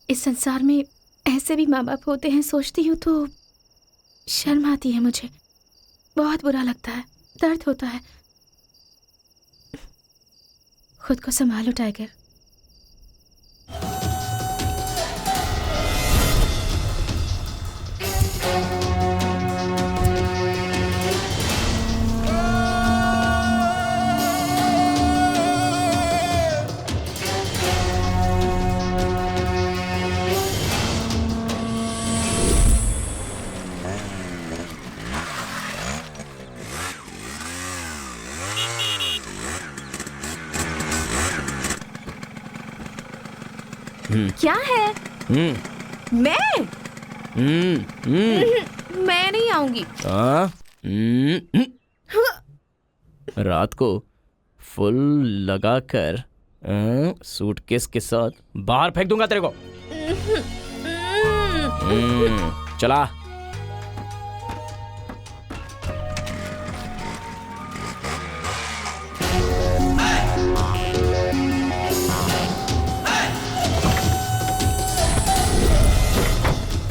इस संसार में ऐसे भी माँ बाप होते हैं, सोचती हूँ तो शर्म आती है मुझे। बहुत बुरा लगता है, दर्द होता है। खुद को संभालो टाइगर। क्या है? मैं मैं नहीं आऊंगी। रात को फुल लगाकर सूटकेस के साथ बाहर फेंक दूंगा तेरे को। चला।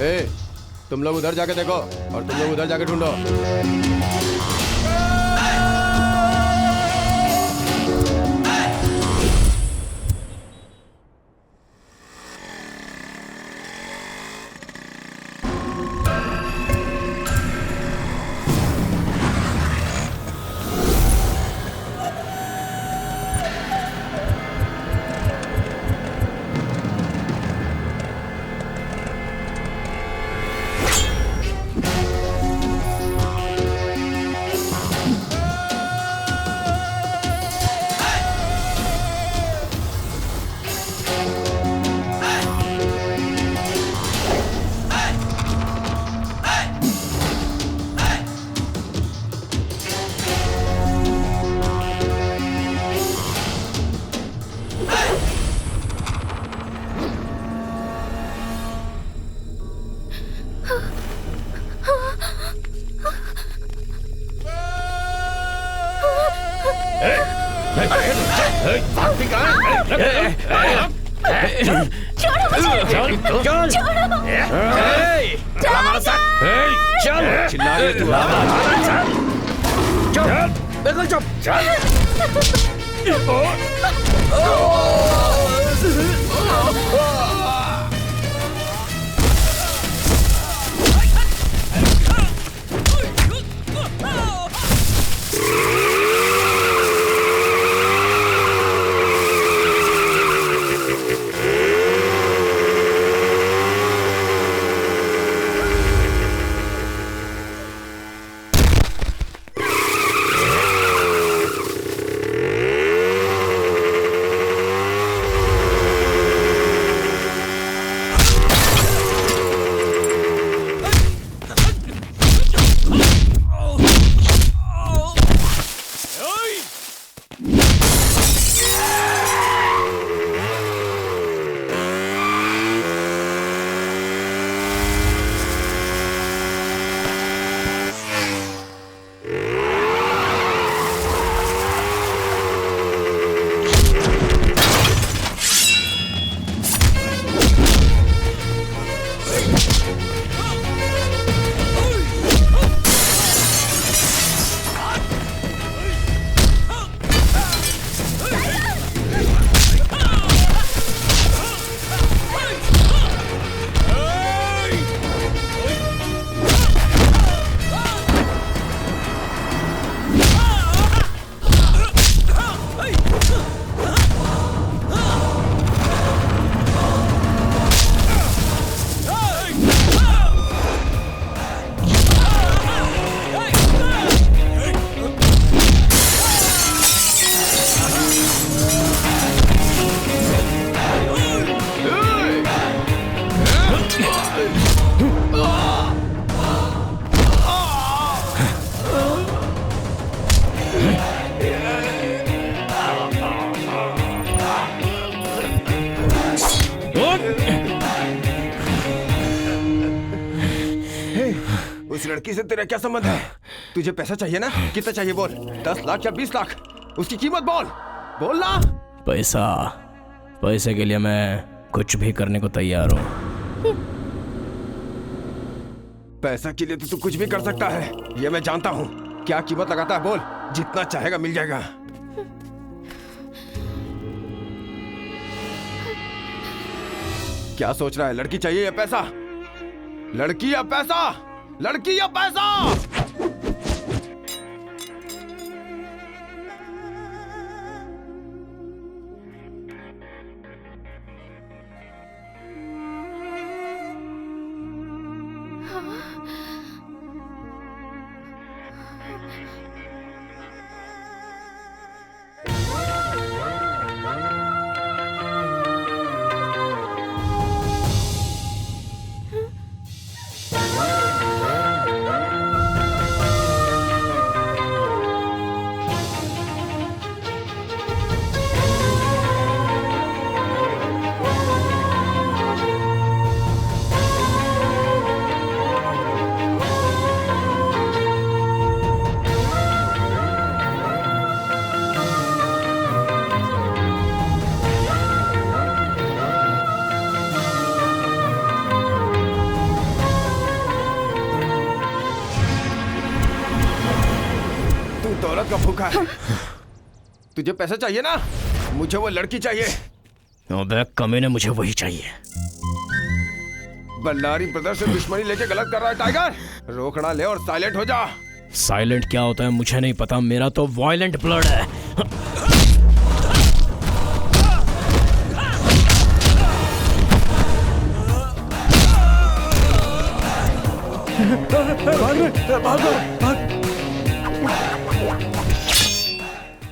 ए, तुम लोग उधर जाके देखो और तुम लोग उधर जाके ढूंढो। उस लड़की से तेरा क्या संबंध है? तुझे पैसा चाहिए ना? कितना चाहिए बोल? 10 लाख या 20 लाख? उसकी कीमत बोल, बोल ना। पैसे के लिए मैं कुछ भी करने को तैयार हूँ। पैसा के लिए तो तू कुछ भी कर सकता है, ये मैं जानता हूँ। क्या कीमत लगाता है बोल? जितना चाहेगा मिल जाएगा। क्या सोच रहा है? लड़की चाहिए या पैसा? लड़की या पैसा? लड़की या पैसा? दौलत का भूखा है। तुझे पैसा चाहिए ना, मुझे वो लड़की चाहिए। अबे कमीने, मुझे वही चाहिए। बल्लारी ब्रदर से दुश्मनी लेके गलत कर रहा है टाइगर। रोकना ले और साइलेंट हो जा। साइलेंट क्या होता है मुझे नहीं पता, मेरा तो वायलेंट ब्लड है।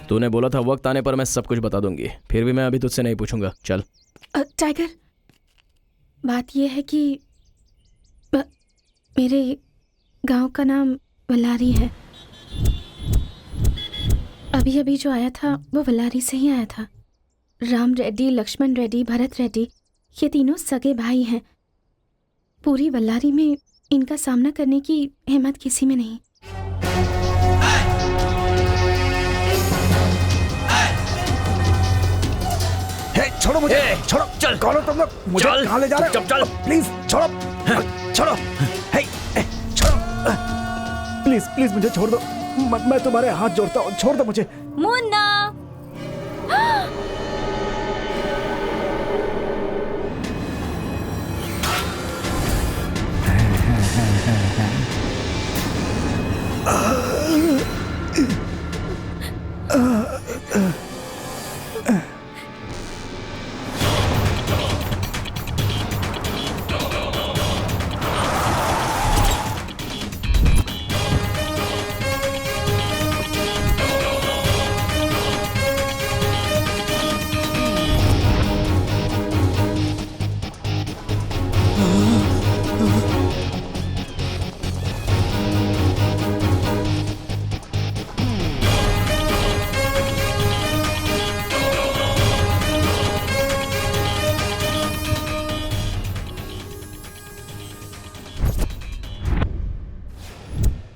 तूने बोला था वक्त आने पर मैं सब कुछ बता दूंगी, फिर भी मैं अभी तुझसे नहीं पूछूंगा। चल। टाइगर, बात यह है कि मेरे गांव का नाम वल्लारी है। अभी अभी जो आया था वो वल्लारी से ही आया था। राम रेड्डी, लक्ष्मण रेड्डी, भरत रेड्डी, ये तीनों सगे भाई हैं। पूरी वल्लारी में इनका सामना करने की हिम्मत किसी में नहीं। छोड़ो मुझे, छोड़ो। चल कौन हो तुम लोग? मुझे कहाँ ले जा रहे हो? चल प्लीज छोड़ो, छोड़ो, छोड़ो, प्लीज प्लीज मुझे छोड़ दो। मैं तुम्हारे हाथ जोड़ता हूँ, छोड़ दो मुझे। मुन्ना,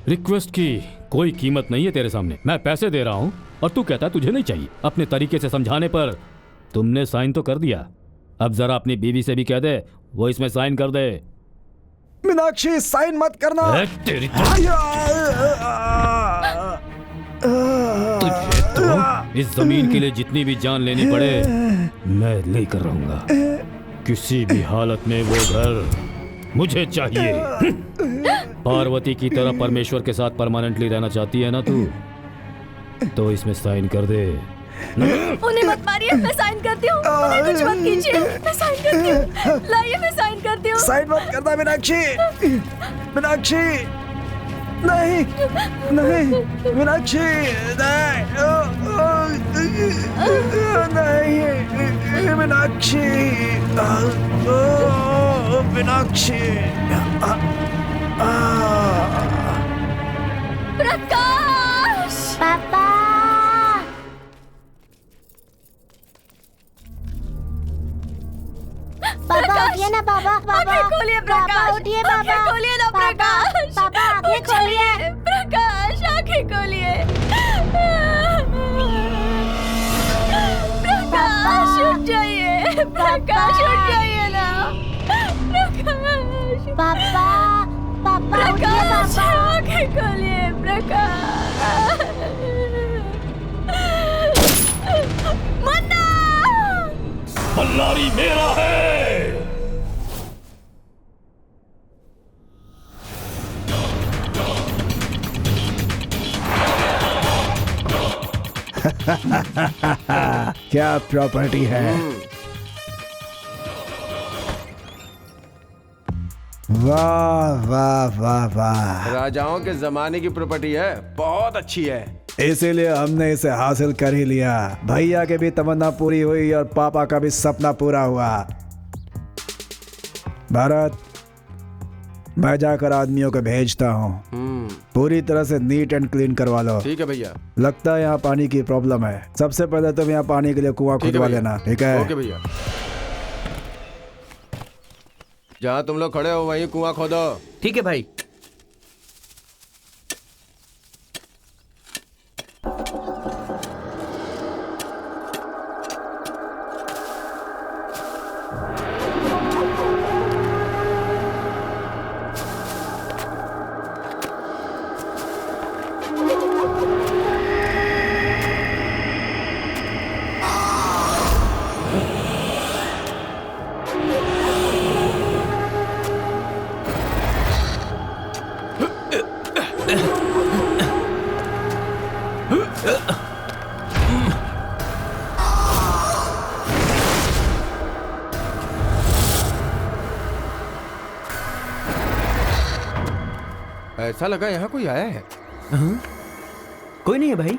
रिक्वेस्ट की कोई कीमत नहीं है तेरे सामने। मैं पैसे दे रहा हूँ और तू कहता है तुझे नहीं चाहिए। अपने तरीके से समझाने पर तुमने साइन तो कर दिया, अब जरा अपनी बीवी से भी कह दे वो इसमें साइन कर दे। मीनाक्षी, साइन मत करना। तेरी तुझे तो इस जमीन के लिए जितनी भी जान लेनी पड़े मैं लेकर रहूंगा। किसी भी हालत में वो घर मुझे चाहिए। पार्वती की तरह परमेश्वर के साथ परमानेंटली रहना चाहती है ना तू, तो इसमें साइन कर दे। उन्हें मत मारिए, मैं साइन करती हूँ। उन्हें कुछ मत कीजिए, मैं साइन करती हूँ। लाइए, मैं साइन करती हूँ। साइन मत करना मीनाक्षी, मीनाक्षी, नहीं नहीं मीनाक्षी, नहीं मीनाक्षी, मीनाक्षी। प्रकाश, पापा, पापा उठिए ना पापा, पापा खोलिए प्रकाश, उठिए पापा, खोलिए ना प्रकाश, पापा आंखें खोलिए प्रकाश, आंखें खोलिए। प्रकाश उठ जाइए, प्रकाश उठ जाइए ना। प्रकाश, पापा, पापा उठिए प्रकाश, पापा। आंखें खोलिए प्रकाश। मुन्ना, बल्लारी मेरा है। क्या प्रॉपर्टी है? वाह वाह वाह वाह, राजाओं के जमाने की प्रॉपर्टी है, बहुत अच्छी है। इसीलिए हमने इसे हासिल कर ही लिया। भैया की भी तमन्ना पूरी हुई और पापा का भी सपना पूरा हुआ। भारत, मैं जाकर आदमियों को भेजता हूँ, पूरी तरह से नीट एंड क्लीन करवा लो। ठीक है भैया। लगता है यहाँ पानी की प्रॉब्लम है। सबसे पहले तुम यहाँ पानी के लिए कुआं खुदवा लेना, ठीक है? ओके भैया। जहाँ तुम लोग खड़े हो वहीं कुआं खोदो। ठीक है भाई। ऐसा लगा यहाँ कोई आया है। कोई नहीं है भाई।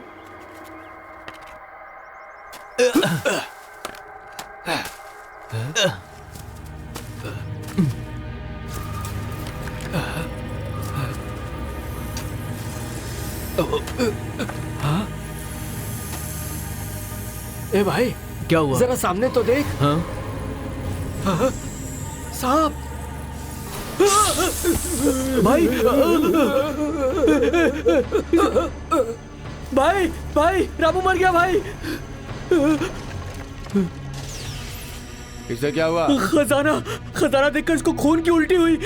ए भाई, क्या हुआ? जरा सामने तो देख। हाँ? सांप। भाई भाई भाई, रामू मर गया भाई। इसे क्या हुआ? खजाना, खजाना देखकर इसको खून की उल्टी हुई।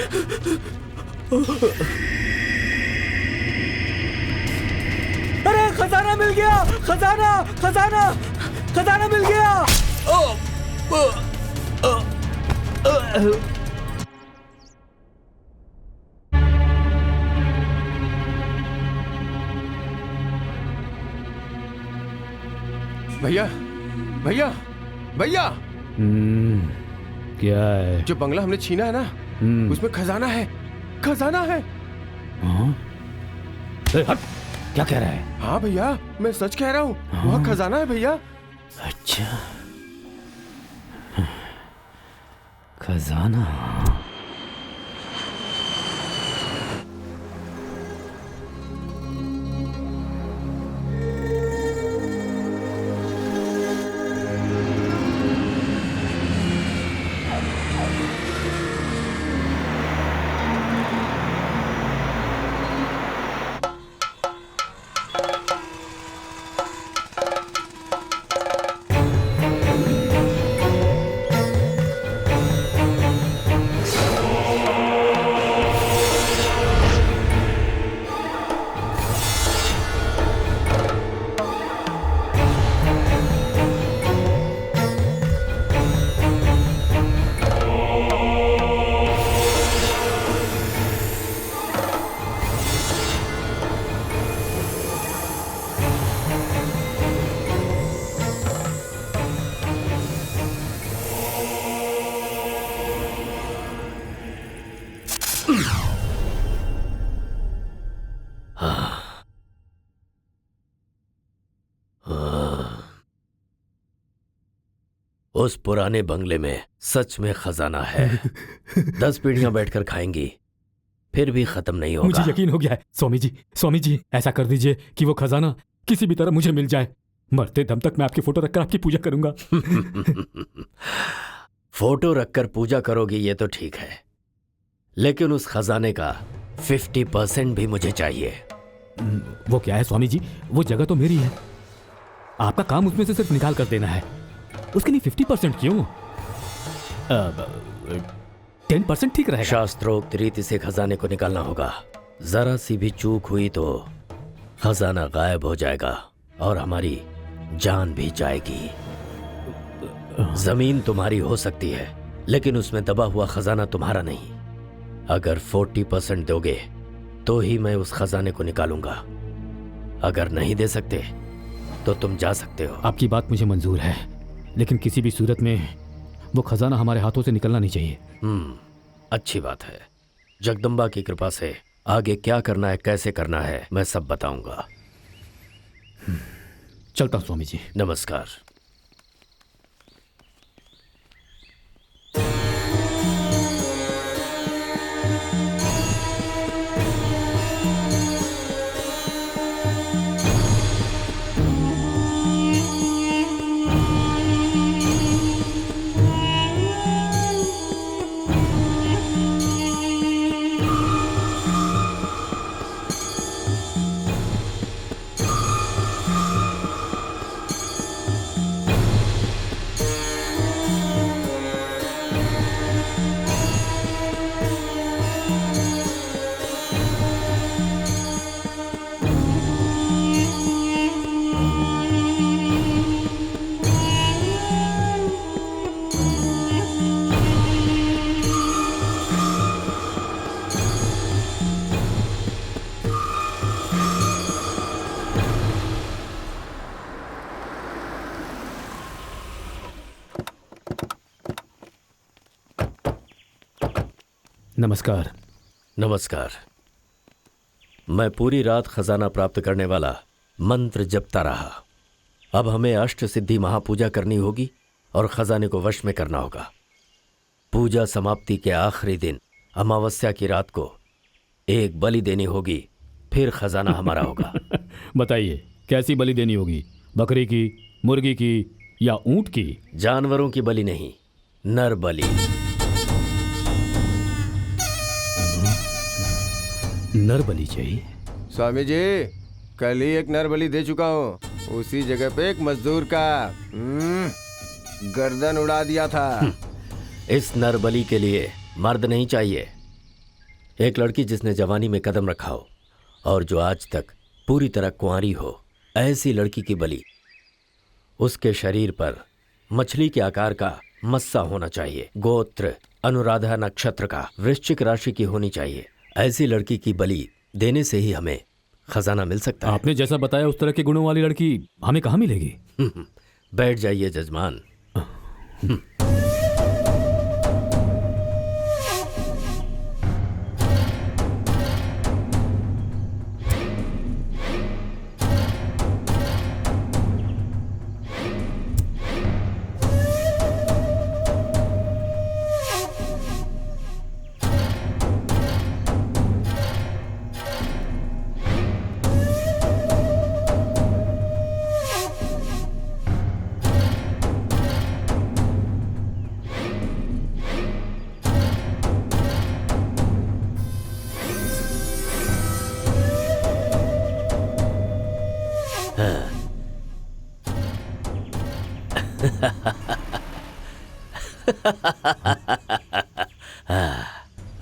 अरे खजाना मिल गया, खजाना खजाना खजाना मिल गया। भैया भैया भैया, क्या है? जो बंगला हमने छीना है ना, उसमें खजाना है, खजाना है। हट, क्या कह रहा है? हाँ भैया, मैं सच कह रहा हूँ, वहाँ खजाना है भैया। अच्छा, खजाना। उस पुराने बंगले में सच में खजाना है। 10 पीढ़ियां बैठकर खाएंगी, फिर भी खत्म नहीं होगा। मुझे यकीन हो गया है। स्वामी जी ऐसा कर दीजिए कि वो खजाना किसी भी तरह मुझे मिल जाए। मरते दम तक मैं आपकी फोटो रखकर आपकी पूजा करूंगा। फोटो रखकर पूजा करोगी ये तो ठीक है, लेकिन उस खजाने का 50% भी मुझे चाहिए। वो क्या है स्वामी जी? वो जगह तो मेरी है, आपका काम उसमें से सिर्फ निकाल कर देना है। उसके लिए 50% क्यों? 10% ठीक रहेगा। शास्त्रोक्त रीति से खजाने को निकालना होगा। जरा सी भी चूक हुई तो खजाना गायब हो जाएगा और हमारी जान भी जाएगी। जमीन तुम्हारी हो सकती है, लेकिन उसमें दबा हुआ खजाना तुम्हारा नहीं। अगर 40% दोगे तो ही मैं उस खजाने को निकालूंगा। अगर नहीं दे सकते तो तुम जा सकते हो। आपकी बात मुझे मंजूर है, लेकिन किसी भी सूरत में वो खजाना हमारे हाथों से निकलना नहीं चाहिए। अच्छी बात है। जगदम्बा की कृपा से आगे क्या करना है, कैसे करना है, मैं सब बताऊंगा। चलता हूं स्वामी जी। नमस्कार। नमस्कार। नमस्कार। मैं पूरी रात खजाना प्राप्त करने वाला मंत्र जपता रहा। अब हमें अष्ट सिद्धि महापूजा करनी होगी और खजाने को वश में करना होगा। पूजा समाप्ति के आखिरी दिन अमावस्या की रात को एक बलि देनी होगी, फिर खजाना हमारा होगा। बताइए कैसी बलि देनी होगी? बकरी की, मुर्गी की या ऊंट की? जानवरों की बलि नहीं, नर बलि। नर बलि चाहिए? स्वामी जी, कल ही एक नर बलि दे चुका हूँ। उसी जगह पे एक मजदूर का गर्दन उड़ा दिया था। इस नर बलि के लिए मर्द नहीं चाहिए, एक लड़की जिसने जवानी में कदम रखा हो और जो आज तक पूरी तरह कुंवारी हो, ऐसी लड़की की बलि। उसके शरीर पर मछली के आकार का मस्सा होना चाहिए, गोत्र अनुराधा नक्षत्र का, वृश्चिक राशि की होनी चाहिए। ऐसी लड़की की बलि देने से ही हमें खजाना मिल सकता है। आपने जैसा बताया उस तरह के गुणों वाली लड़की हमें कहाँ मिलेगी? बैठ जाइए जजमान।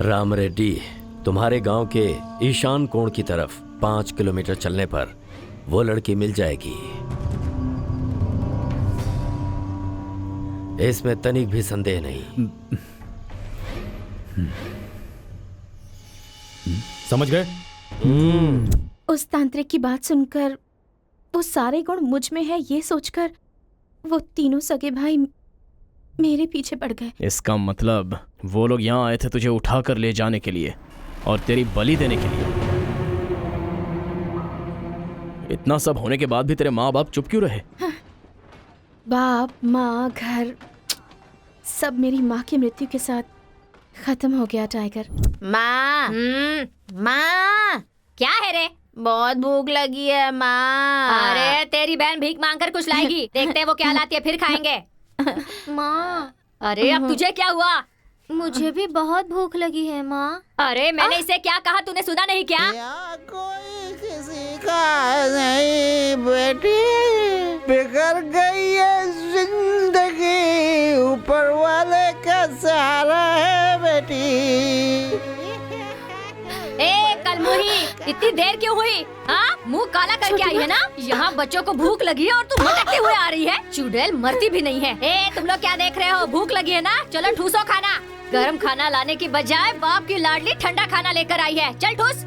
राम रेड्डी, तुम्हारे गांव के ईशान कोण की तरफ 5 किलोमीटर चलने पर वो लड़की मिल जाएगी। इसमें तनिक भी संदेह नहीं। समझ गए? उस तांत्रिक की बात सुनकर वो सारे गुण मुझ में है ये सोचकर वो तीनों सगे भाई मेरे पीछे पड़ गए। इसका मतलब वो लोग यहाँ आए थे तुझे उठाकर ले जाने के लिए और तेरी बलि देने के लिए। इतना सब होने के बाद भी तेरे माँ बाप चुप क्यों रहे? बाप, माँ, घर सब मेरी माँ की मृत्यु के साथ खत्म हो गया। टाइगर माँ, माँ, क्या है रे? बहुत भूख लगी है माँ। अरे तेरी बहन भीख मांगकर कुछ लाएगी, देखते हैं वो क्या लाती है, फिर खाएंगे। माँ, अरे अब तुझे क्या हुआ? मुझे भी बहुत भूख लगी है माँ। अरे मैंने इसे क्या कहा, तूने सुना नहीं क्या? कोई किसी का नहीं बेटी, बिगड़ गई है जिंदगी, ऊपर वाले का सहारा है बेटी। ए कलमुही, इतनी देर क्यों हुई? हाँ, मुंह काला करके आई है ना? यहाँ बच्चों को भूख लगी है और तू भटकते हुए आ रही है। चुड़ैल मरती भी नहीं है। ए तुम लोग क्या देख रहे हो? भूख लगी है ना? चलो ठूसो खाना। गरम खाना लाने की बजाय बाप की लाडली ठंडा खाना लेकर आई है। चल ठूस।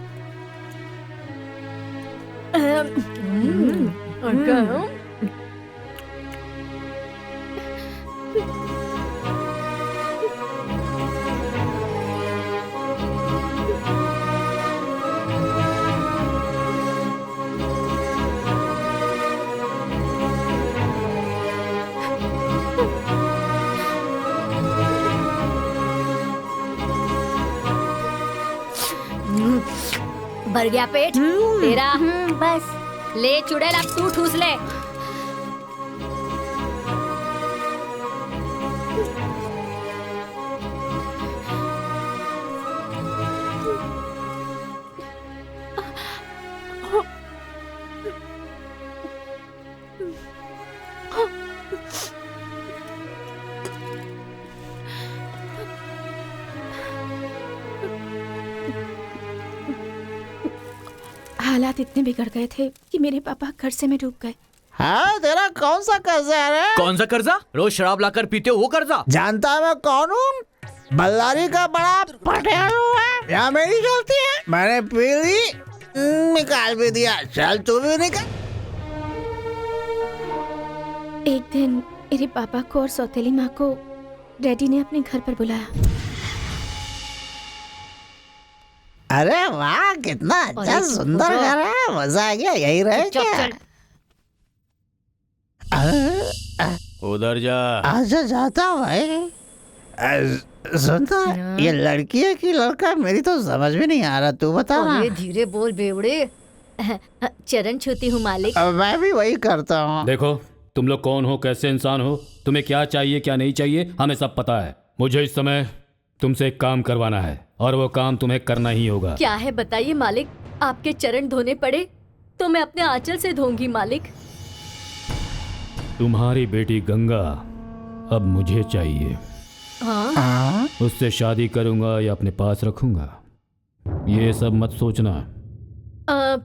भर गया पेट तेरा? बस ले चुड़ैल, अब तू ठूस ले। हालात इतने बिगड़ गए थे कि मेरे पापा कर्जे में डूब गए। हाँ, तेरा कौन सा कर्जा है? कौन सा कर्जा? रोज शराब लाकर पीते हो वो कर्जा? जानता है मैं कौन हूँ? बल्लारी का बड़ा पटेल है। या मेरी गलती है? मैंने पी ली, निकाल भी दिया। चल तू भी निकाल। एक दिन मेरे पापा को और सौतेली माँ को डैडी ने अपने घर पर बुलाया। अरे वाह, कितना अच्छा सुंदर घर है, मजा आ गया, यही रहे क्या? उधर जा। अच्छा जाता हूँ भाई। सुनता ये लड़की है कि लड़का, मेरी तो समझ में नहीं आ रहा, तू बता ना। अरे धीरे बोल बेवड़े। चरण छूती हूँ मालिक। मैं भी वही करता हूँ। देखो तुम लोग कौन हो, कैसे इंसान हो, तुम्हें क्या चाहिए क्या नहीं चाहिए, हमें सब पता है। मुझे इस समय तुमसे एक काम करवाना है और वो काम तुम्हें करना ही होगा। क्या है बताइए मालिक। आपके चरण धोने पड़े तो मैं अपने आंचल से धोऊंगी मालिक। तुम्हारी बेटी गंगा अब मुझे चाहिए। हाँ? उससे शादी करूंगा या अपने पास रखूंगा, ये सब मत सोचना।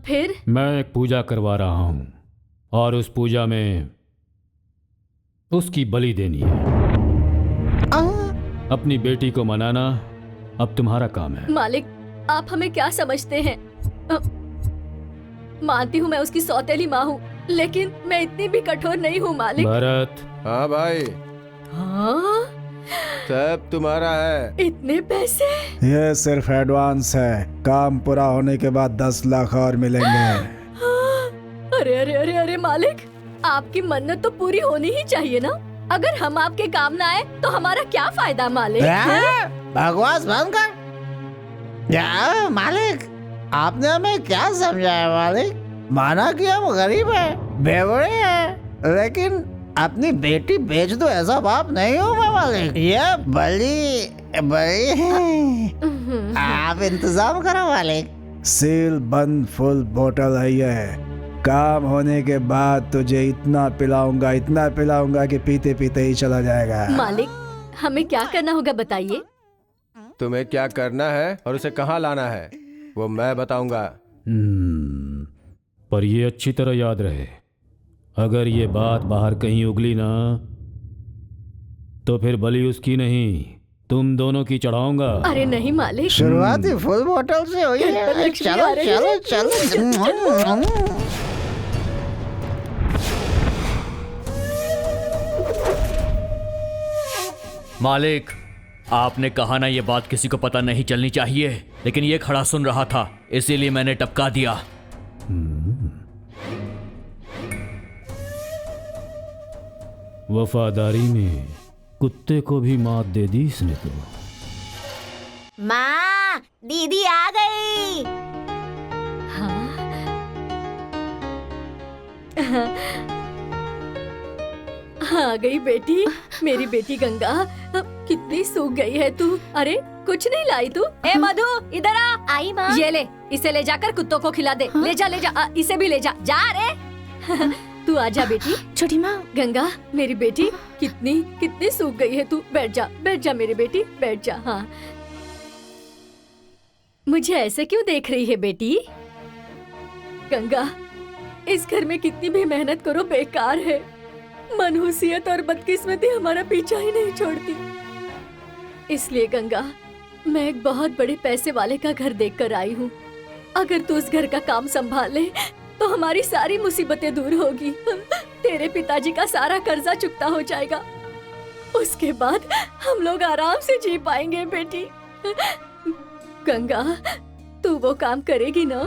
फिर? मैं एक पूजा करवा रहा हूँ और उस पूजा में उसकी बलि देनी है। अपनी बेटी को मनाना अब तुम्हारा काम है। मालिक आप हमें क्या समझते हैं? मानती हूँ मैं उसकी सौतेली माँ हूँ, लेकिन मैं इतनी भी कठोर नहीं हूँ मालिक। भरत। हाँ भाई। हाँ? सब तुम्हारा है। इतने पैसे? ये सिर्फ एडवांस है, काम पूरा होने के बाद 10 लाख और मिलेंगे। अरे अरे अरे अरे मालिक, आपकी मन्नत तो पूरी होनी ही चाहिए ना। अगर हम आपके काम ना आए तो हमारा क्या फायदा मालिक? बकवास बंद कर। या मालिक, आपने हमें क्या समझाया मालिक? माना कि हम गरीब हैं, बेवड़े हैं, लेकिन अपनी बेटी बेच दो ऐसा बाप नहीं हूँ मैं मालिक। ये बड़ी है। आप इंतजाम करो मालिक। सील बंद फुल बोतल है ये। काम होने के बाद तुझे इतना पिलाऊंगा कि पीते पीते ही चला जाएगा। मालिक हमें क्या करना होगा बताइए। तुम्हें क्या करना है और उसे कहाँ लाना है वो मैं बताऊंगा। पर ये अच्छी तरह याद रहे, अगर ये बात बाहर कहीं उगली ना तो फिर बलि उसकी नहीं तुम दोनों की चढ़ाऊंगा। अरे नहीं मालिक। शुरुआती फुल बोतल से हुई है। चलो चलो चलो। मालिक आपने कहा ना ये बात किसी को पता नहीं चलनी चाहिए, लेकिन ये खड़ा सुन रहा था इसीलिए मैंने टपका दिया। वफादारी में कुत्ते को भी मात दे दी इसने तो। माँ, दीदी आ गई। आ गई बेटी, मेरी बेटी गंगा। कितनी सूख गई है तू। अरे कुछ नहीं लाई तू? ए मधु इधर आ। आई माँ। ये ले, इसे ले जाकर कुत्तों को खिला दे। ले जा ले जा, इसे भी ले जा। जा रे। तू आजा बेटी। छोटी माँ। गंगा मेरी बेटी, कितनी सूख गई है तू। बैठ जा मेरी बेटी, बैठ जा। हाँ, मुझे ऐसे क्यों देख रही है बेटी? गंगा, इस घर में कितनी भी मेहनत करो बेकार है। मनहूसियत और बदकिस्मती हमारा पीछा ही नहीं छोड़ती। इसलिए गंगा, मैं एक बहुत बड़े पैसे वाले का घर देखकर आई हूँ। अगर तू उस घर का काम संभाल ले तो हमारी सारी मुसीबतें दूर होगी। तेरे पिताजी का सारा कर्जा चुकता हो जाएगा। उसके बाद हम लोग आराम से जी पाएंगे बेटी। गंगा, तू वो काम करेगी ना?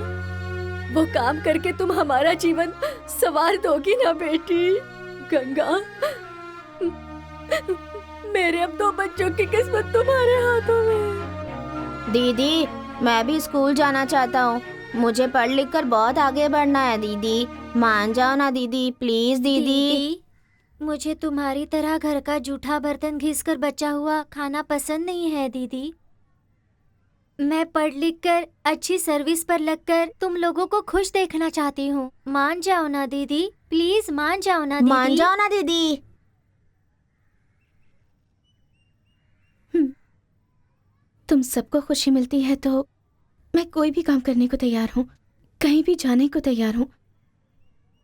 वो काम करके तुम हमारा जीवन संवार दोगी ना बेटी? गंगा, मेरे अब 2 बच्चों की किस्मत तुम्हारे हाथों में। दीदी, मैं भी स्कूल जाना चाहता हूँ। मुझे पढ़ लिख कर बहुत आगे बढ़ना है दीदी। मान जाओ ना दीदी, प्लीज दीदी। मुझे तुम्हारी तरह घर का जूठा बर्तन घिसकर बचा हुआ खाना पसंद नहीं है दीदी। मैं पढ़ लिख कर अच्छी सर्विस पर लगकर तुम लोगों को खुश देखना चाहती हूँ। मान जाओ ना दीदी, प्लीज मान जाओ ना दीदी। मान जाओ ना दीदी। तुम सबको खुशी मिलती है तो मैं कोई भी काम करने को तैयार हूँ, कहीं भी जाने को तैयार हूँ।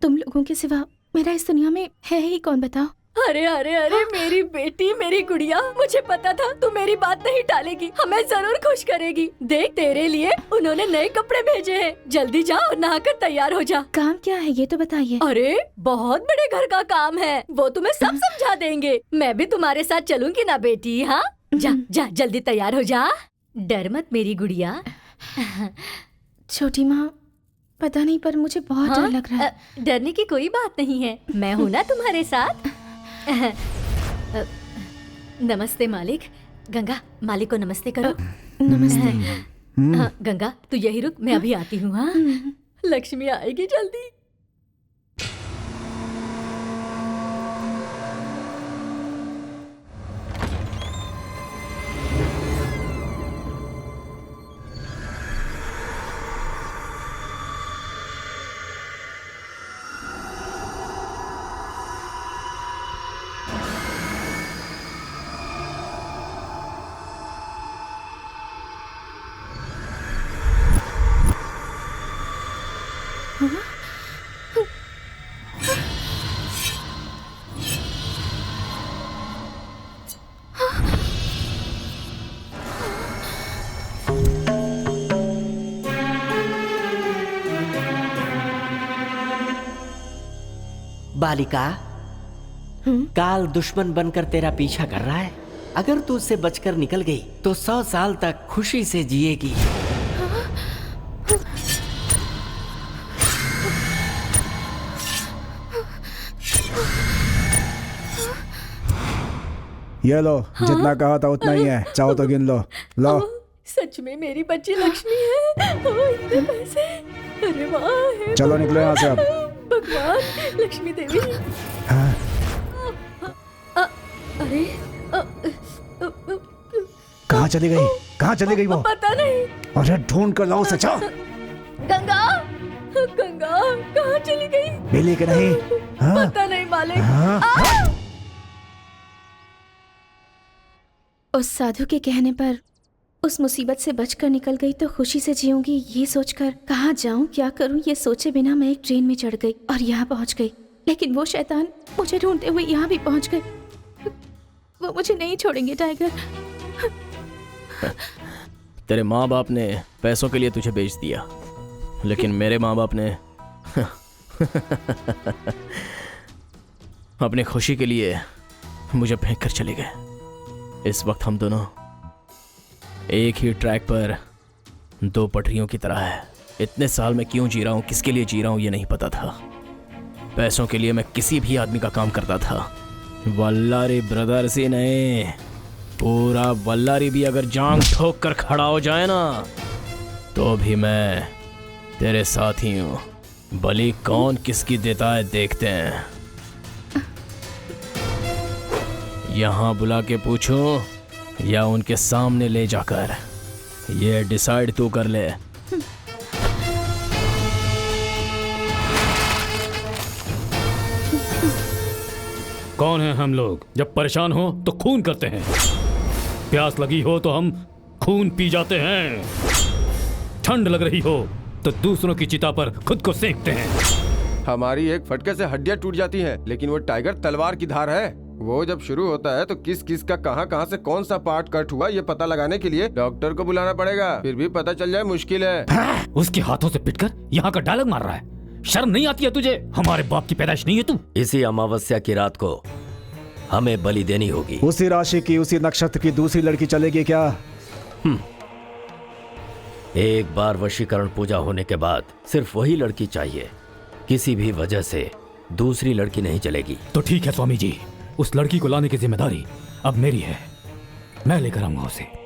तुम लोगों के सिवा मेरा इस दुनिया में है ही कौन, बताओ? अरे अरे अरे मेरी बेटी, मेरी गुड़िया, मुझे पता था तू मेरी बात नहीं टालेगी, हमें जरूर खुश करेगी। देख, तेरे लिए उन्होंने नए कपड़े भेजे हैं। जल्दी जा और नहाकर तैयार हो जा। काम क्या है ये तो बताइए। अरे बहुत बड़े घर का काम है, वो तुम्हें सब समझा देंगे। मैं भी तुम्हारे साथ चलूंगी ना बेटी। हाँ, जा जा जल्दी तैयार हो जा। डर मत मेरी गुड़िया। छोटी माँ, पता नहीं पर मुझे बहुत डर लग रहा है। डरने की कोई बात नहीं है, मैं हूँ ना तुम्हारे साथ। नमस्ते मालिक। गंगा, मालिक को नमस्ते करो। नमस्ते। हाँ, गंगा तू यही रुक, मैं अभी आती हूँ। हाँ, लक्ष्मी आएगी जल्दी। बालिका, काल दुश्मन बनकर तेरा पीछा कर रहा है। अगर तू उससे बचकर निकल गई तो 100 साल तक खुशी से जिएगी। ये लो, जितना कहा था उतना ही है, चाहो तो गिन लो। लो। सच में मेरी बच्ची लक्ष्मी है। इतने पैसे, अरे वाह। चलो निकलो यहाँ से अब। भगवान, लक्ष्मी देवी। अरे कहाँ चली गई? कहाँ चली गई वो? पता नहीं। अरे ढूंढ कर लाओ सचा। गंगा, गंगा कहाँ चली गई? मिली कि नहीं? हाँ? पता नहीं मालिक। हाँ? उस साधु के कहने पर उस मुसीबत से बचकर निकल गई तो खुशी से जीऊंगी, ये सोचकर कहाँ जाऊं, क्या करूं, ये सोचे बिना मैं एक ट्रेन में चढ़ गई और यहाँ पहुँच गई। लेकिन वो शैतान मुझे ढूंढते हुए यहाँ भी पहुँच गए। वो मुझे नहीं छोड़ेंगे टाइगर। तेरे माँ बाप ने पैसों के लिए तुझे बेच दिया, लेकिन मेरे माँ बाप ने अपनी खुशी के लिए मुझे फेंक कर चले गए। इस वक्त हम दोनों एक ही ट्रैक पर 2 पटरियों की तरह है। इतने साल में क्यों जी रहा हूँ, किसके लिए जी रहा हूँ, ये नहीं पता था। पैसों के लिए मैं किसी भी आदमी का काम करता था। वल्लारी ब्रदर्स ही नहीं, पूरा वल्लारी भी अगर जांग ठोक कर खड़ा हो जाए ना तो भी मैं तेरे साथ ही हूँ। बलि कौन किसकी देता है देखते हैं। यहाँ बुला के पूछूं या उनके सामने ले जाकर, ये डिसाइड तू कर ले। कौन है हम लोग? जब परेशान हो तो खून करते हैं, प्यास लगी हो तो हम खून पी जाते हैं, ठंड लग रही हो तो दूसरों की चिता पर खुद को सेंकते हैं। हमारी एक फटके से हड्डियां टूट जाती हैं, लेकिन वो टाइगर तलवार की धार है। वो जब शुरू होता है तो किस किस का कहां से कौन सा पार्ट कट हुआ ये पता लगाने के लिए डॉक्टर को बुलाना पड़ेगा। फिर भी पता चल जाए मुश्किल है। उसके हाथों से पिटकर यहाँ का डायलॉग मार रहा है। शर्म नहीं आती है तुझे? हमारे बाप की पैदाइश नहीं है तू? इसी अमावस्या की रात को हमें बलि देनी होगी। उसी राशि की, उसी नक्षत्र की दूसरी लड़की चलेगी क्या? एक बार वशीकरण पूजा होने के बाद सिर्फ वही लड़की चाहिए। किसी भी वजह से दूसरी लड़की नहीं चलेगी। तो ठीक है स्वामी जी, उस लड़की को लाने की जिम्मेदारी अब मेरी है। मैं लेकर आऊंगा उसे।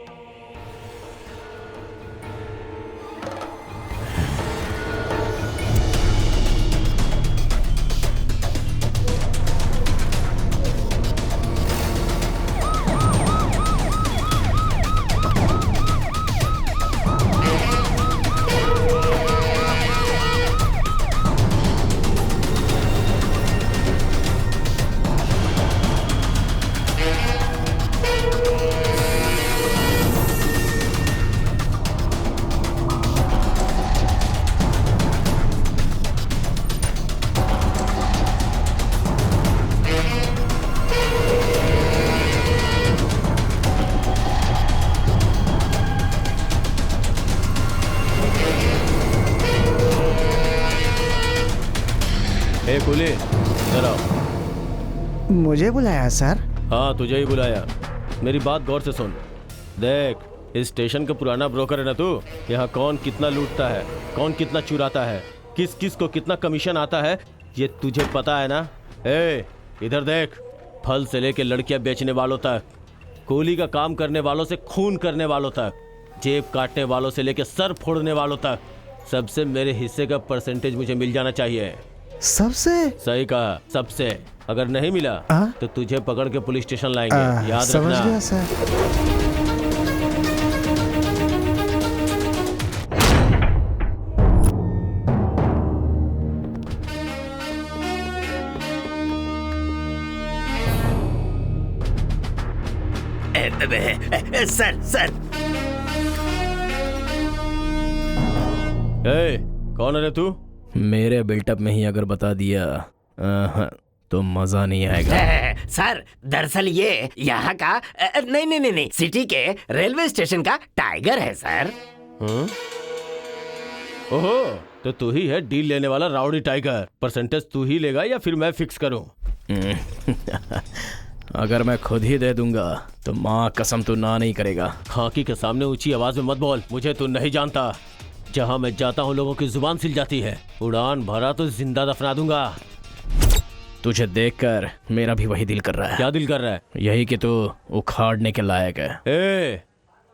कुली, इधर आओ। मुझे बुलाया सर? हाँ तुझे ही बुलाया। मेरी बात गौर से सुन। देख, इस स्टेशन का पुराना ब्रोकर है ना तू। यहाँ कौन कितना लूटता है, कौन कितना चुराता है, किस किस को कितना कमीशन आता है, ये तुझे पता है ना। ए, इधर देख, फल से लेके लड़कियां बेचने वालों तक, कूली का काम करने वालों से खून करने वालों तक, जेब काटने वालों से लेके सर फोड़ने वालों तक, सबसे मेरे हिस्से का परसेंटेज मुझे मिल जाना चाहिए। सबसे? सही कहा, सबसे। अगर नहीं मिला तो तुझे पकड़ के पुलिस स्टेशन लाएंगे, याद समझ रखना। गया सर। Sir sir. ए, कौन है रे तू? मेरे बिल्टअप में ही अगर बता दिया तो मजा नहीं आएगा। सर दरअसल ये यहाँ का नहीं, सिटी के रेलवे स्टेशन का टाइगर है सर। ओहो, तो तू ही है डील लेने वाला राउडी टाइगर। परसेंटेज तू ही लेगा या फिर मैं फिक्स करूं? अगर मैं खुद ही दे दूंगा तो माँ कसम तू ना नहीं करेगा। खाकी के सामने ऊंची आवाज में मत बोल, मुझे तू नहीं जानता। जहाँ मैं जाता हूँ लोगों की जुबान सिल जाती है। उड़ान भरा तो जिंदा दफना दूंगा। तुझे देखकर मेरा भी वही दिल कर रहा है। क्या दिल कर रहा है? यही कि तू उखाड़ने के लायक है। ए,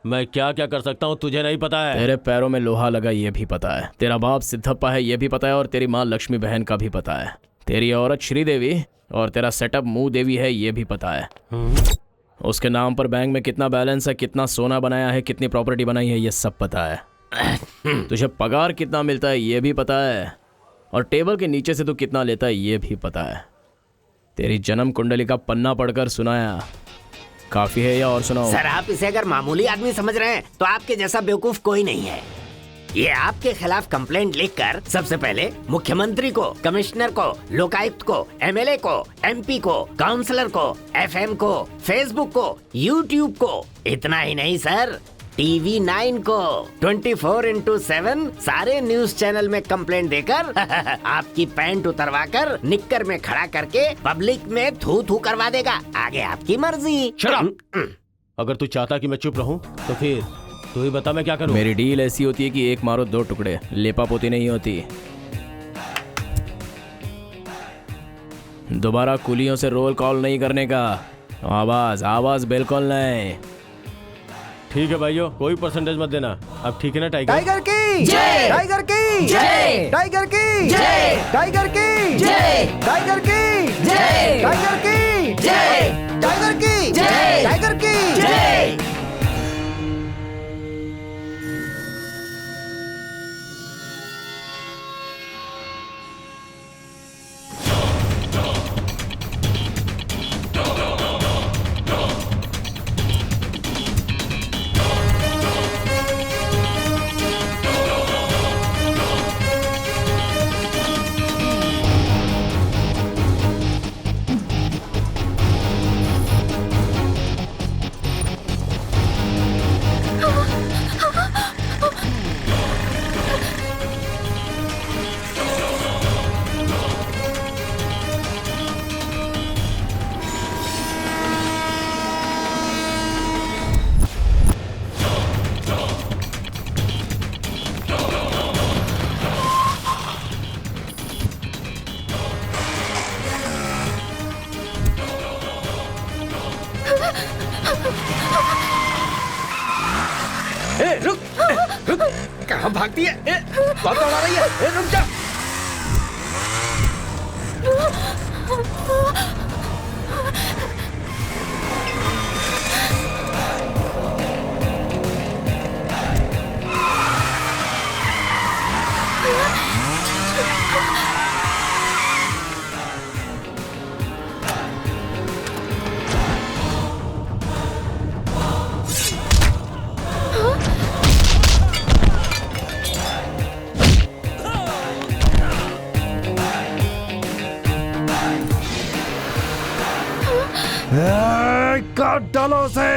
मैं क्या क्या कर सकता हूँ तुझे नहीं पता है। तेरे पैरों में लोहा लगा ये भी पता है, तेरा बाप सिद्धप्पा है ये भी पता है, और तेरी माँ लक्ष्मी बहन का भी पता है, तेरी औरत श्रीदेवी और तेरा सेटअप मुंह देवी है ये भी पता है। उसके नाम पर बैंक में कितना बैलेंस है, कितना सोना बनाया है, कितनी प्रॉपर्टी बनाई है, ये सब पता है। तुझे पगार कितना मिलता है ये भी पता है, और टेबल के नीचे से तू कितना लेता है ये भी पता है। तेरी जन्म कुंडली का पन्ना पढ़कर सुनाया काफी है या और सुनाओ? सर आप इसे अगर मामूली आदमी समझ रहे हैं तो आपके जैसा बेवकूफ कोई नहीं है। ये आपके खिलाफ कंप्लेंट लिखकर सबसे पहले मुख्यमंत्री को, कमिश्नर को, लोकायुक्त को, एमएलए को, एमपी को, काउंसलर को, एफएम को, फेसबुक को, यूट्यूब को, इतना ही नहीं सर, टीवी 9 को 24/7 सारे न्यूज चैनल में कंप्लेंट देकर आपकी पैंट उतरवाकर निक्कर में खड़ा करके पब्लिक में थू थू करवा देगा। आगे आपकी मर्जी। अगर तू चाहता कि मैं चुप रहूं तो फिर तू ही बता मैं क्या करूं। मेरी डील ऐसी होती है कि एक मारो दो टुकड़े, लेपा पोती नहीं होती। दोबारा कुलियों से रोल कॉल नहीं करने का। आवाज बिल्कुल नहीं। ठीक है भाइयों, कोई परसेंटेज मत देना। अब ठीक है ना टाइगर? टाइगर की जय, टाइगर की जय, टाइगर की जय, टाइगर की जय, टाइगर की जय, टाइगर की जय, टाइगर की जय, टाइगर की जय। कहाँ भागती है? बहुत दौड़ा रही है। रुक जा। काट डालो उसे।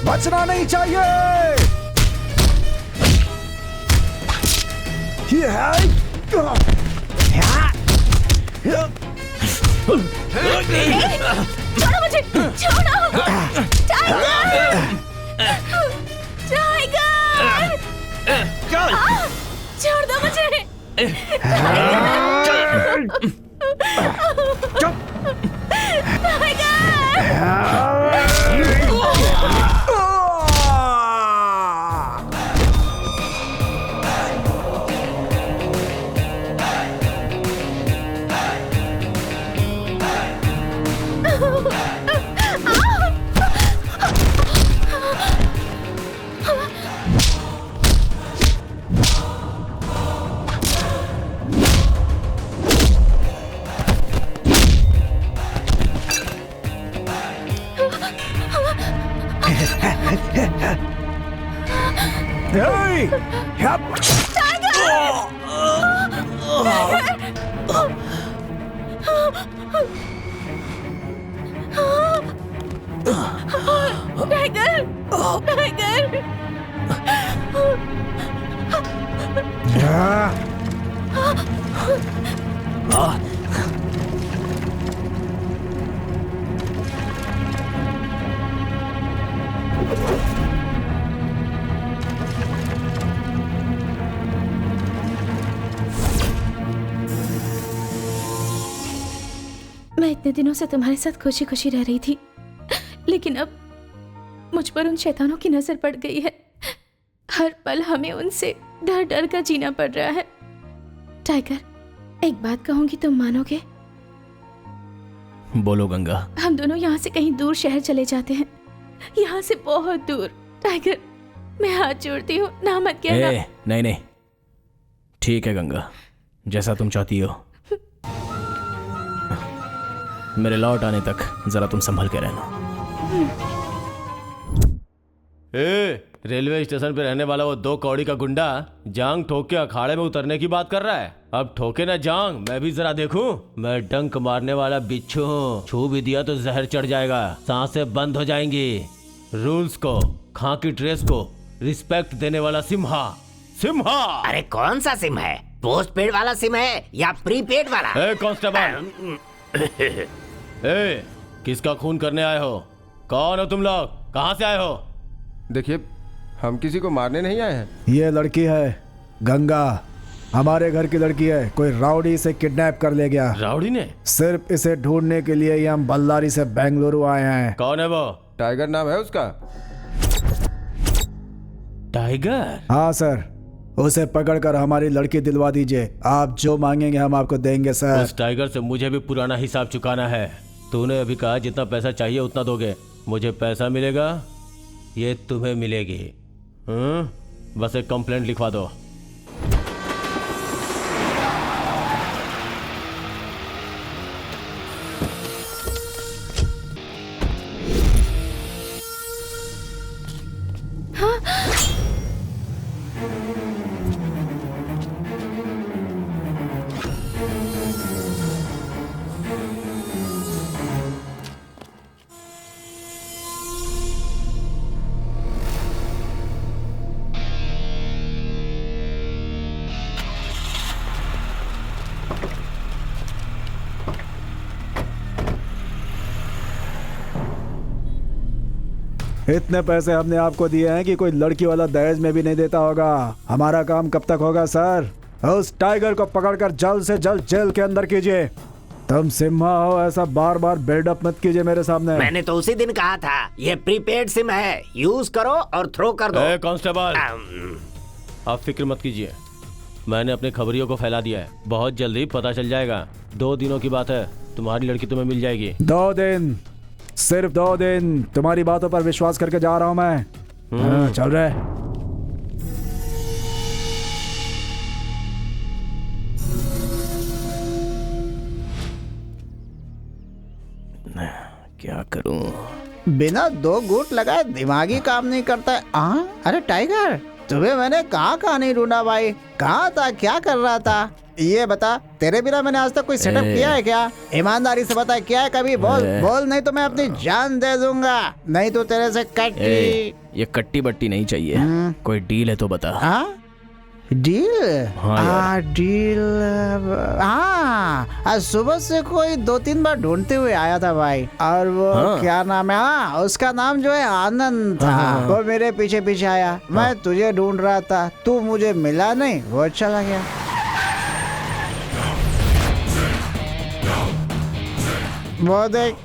बचना नहीं चाहिए। ये है छोड़ो मुझे, छोड़ो। टाइगर, टाइगर, छोड़ दो मुझे। मैं इतने दिनों से तुम्हारे साथ खुशी खुशी रह रही थी, लेकिन अब मुझ पर उन शैतानों की नजर पड़ गई है। हर पल हमें उनसे डर डर कर जीना पड़ रहा है। टाइगर, एक बात कहूंगी, तुम मानोगे? बोलो गंगा। हम दोनों यहाँ से कहीं दूर शहर चले जाते हैं, यहाँ से बहुत दूर। टाइगर, मैं हाथ जोड़ती हूँ, ना मत कहना। नहीं नहीं, ठीक है गंगा, जैसा तुम चाहती हो। मेरे लौट आने तक जरा तुम संभल के रहना। रेलवे स्टेशन पे रहने वाला वो 2 कौड़ी का गुंडा जांग ठोक के अखाड़े में उतरने की बात कर रहा है। अब ठोके ना जांग, मैं भी जरा देखूं। मैं डंक मारने वाला बिच्छू हूँ, छू भी दिया तो जहर चढ़ जाएगा, सांसें बंद हो जाएंगी। रूल्स को, खाकी ड्रेस को रिस्पेक्ट देने वाला सिम्हा। सिम्हा! अरे कौन सा सिम है? पोस्ट पेड वाला सिम है या प्रीपेड वाला? कांस्टेबल, किसका खून करने आए हो? कौन हो तुम लोग? कहाँ से आए हो? देखिए, हम किसी को मारने नहीं आए हैं। ये लड़की है गंगा, हमारे घर की लड़की है। कोई राउडी इसे किडनैप कर ले गया। राउडी ने? सिर्फ इसे ढूंढने के लिए ही हम बल्लारी से बेंगलुरु आए हैं। कौन है वो? टाइगर नाम है उसका। टाइगर? हाँ सर, उसे पकड़कर हमारी लड़की दिलवा दीजिए। आप जो मांगेंगे हम आपको देंगे सर। उस टाइगर से मुझे भी पुराना हिसाब चुकाना है। तूने अभी कहा जितना पैसा चाहिए उतना दोगे। मुझे पैसा मिलेगा, ये तुम्हें मिलेगी। बस एक कंप्लेंट लिखवा दो। इतने पैसे हमने आपको दिए हैं कि कोई लड़की वाला दहेज में भी नहीं देता होगा। हमारा काम कब तक होगा सर? उस टाइगर को पकड़कर जल्द से जल्द जेल के अंदर कीजिए। तुम सिम्हा हो, ऐसा बार बार बिल्डअप मत कीजिए मेरे सामने। मैंने तो उसी दिन कहा था, ये प्रीपेड सिम है, यूज करो और थ्रो कर दो। कांस्टेबल, आप फिक्र मत कीजिए, मैंने अपने खबरियों को फैला दिया है, बहुत जल्दी पता चल जाएगा। 2 दिनों की बात है, तुम्हारी लड़की तुम्हें मिल जाएगी। 2 दिन, सिर्फ 2 दिन। तुम्हारी बातों पर विश्वास करके जा रहा हूँ मैं। हाँ, चल रहा है। क्या करूं? बिना 2 घूंट लगाए दिमागी काम नहीं करता है। अरे टाइगर, तुम्हें मैंने कहाँ नहीं ढूंढा भाई। कहाँ था, क्या कर रहा था? ये बता, तेरे बिना मैंने आज तक कोई सेटअप किया है क्या? ईमानदारी से बता, क्या है? कभी बोल नहीं तो मैं अपनी जान दे दूंगा, नहीं तो तेरे से कट्टी। ये कट्टी बट्टी नहीं चाहिए, कोई डील है तो बता। डील? हाँ डील। आज सुबह से कोई 2-3 बार ढूंढते हुए आया था भाई, और वो क्या नाम है? उसका नाम जो है आनंद था। वो मेरे पीछे पीछे आया, मैं तुझे ढूंढ रहा था, तू मुझे मिला नहीं, वो चला गया। वो देख,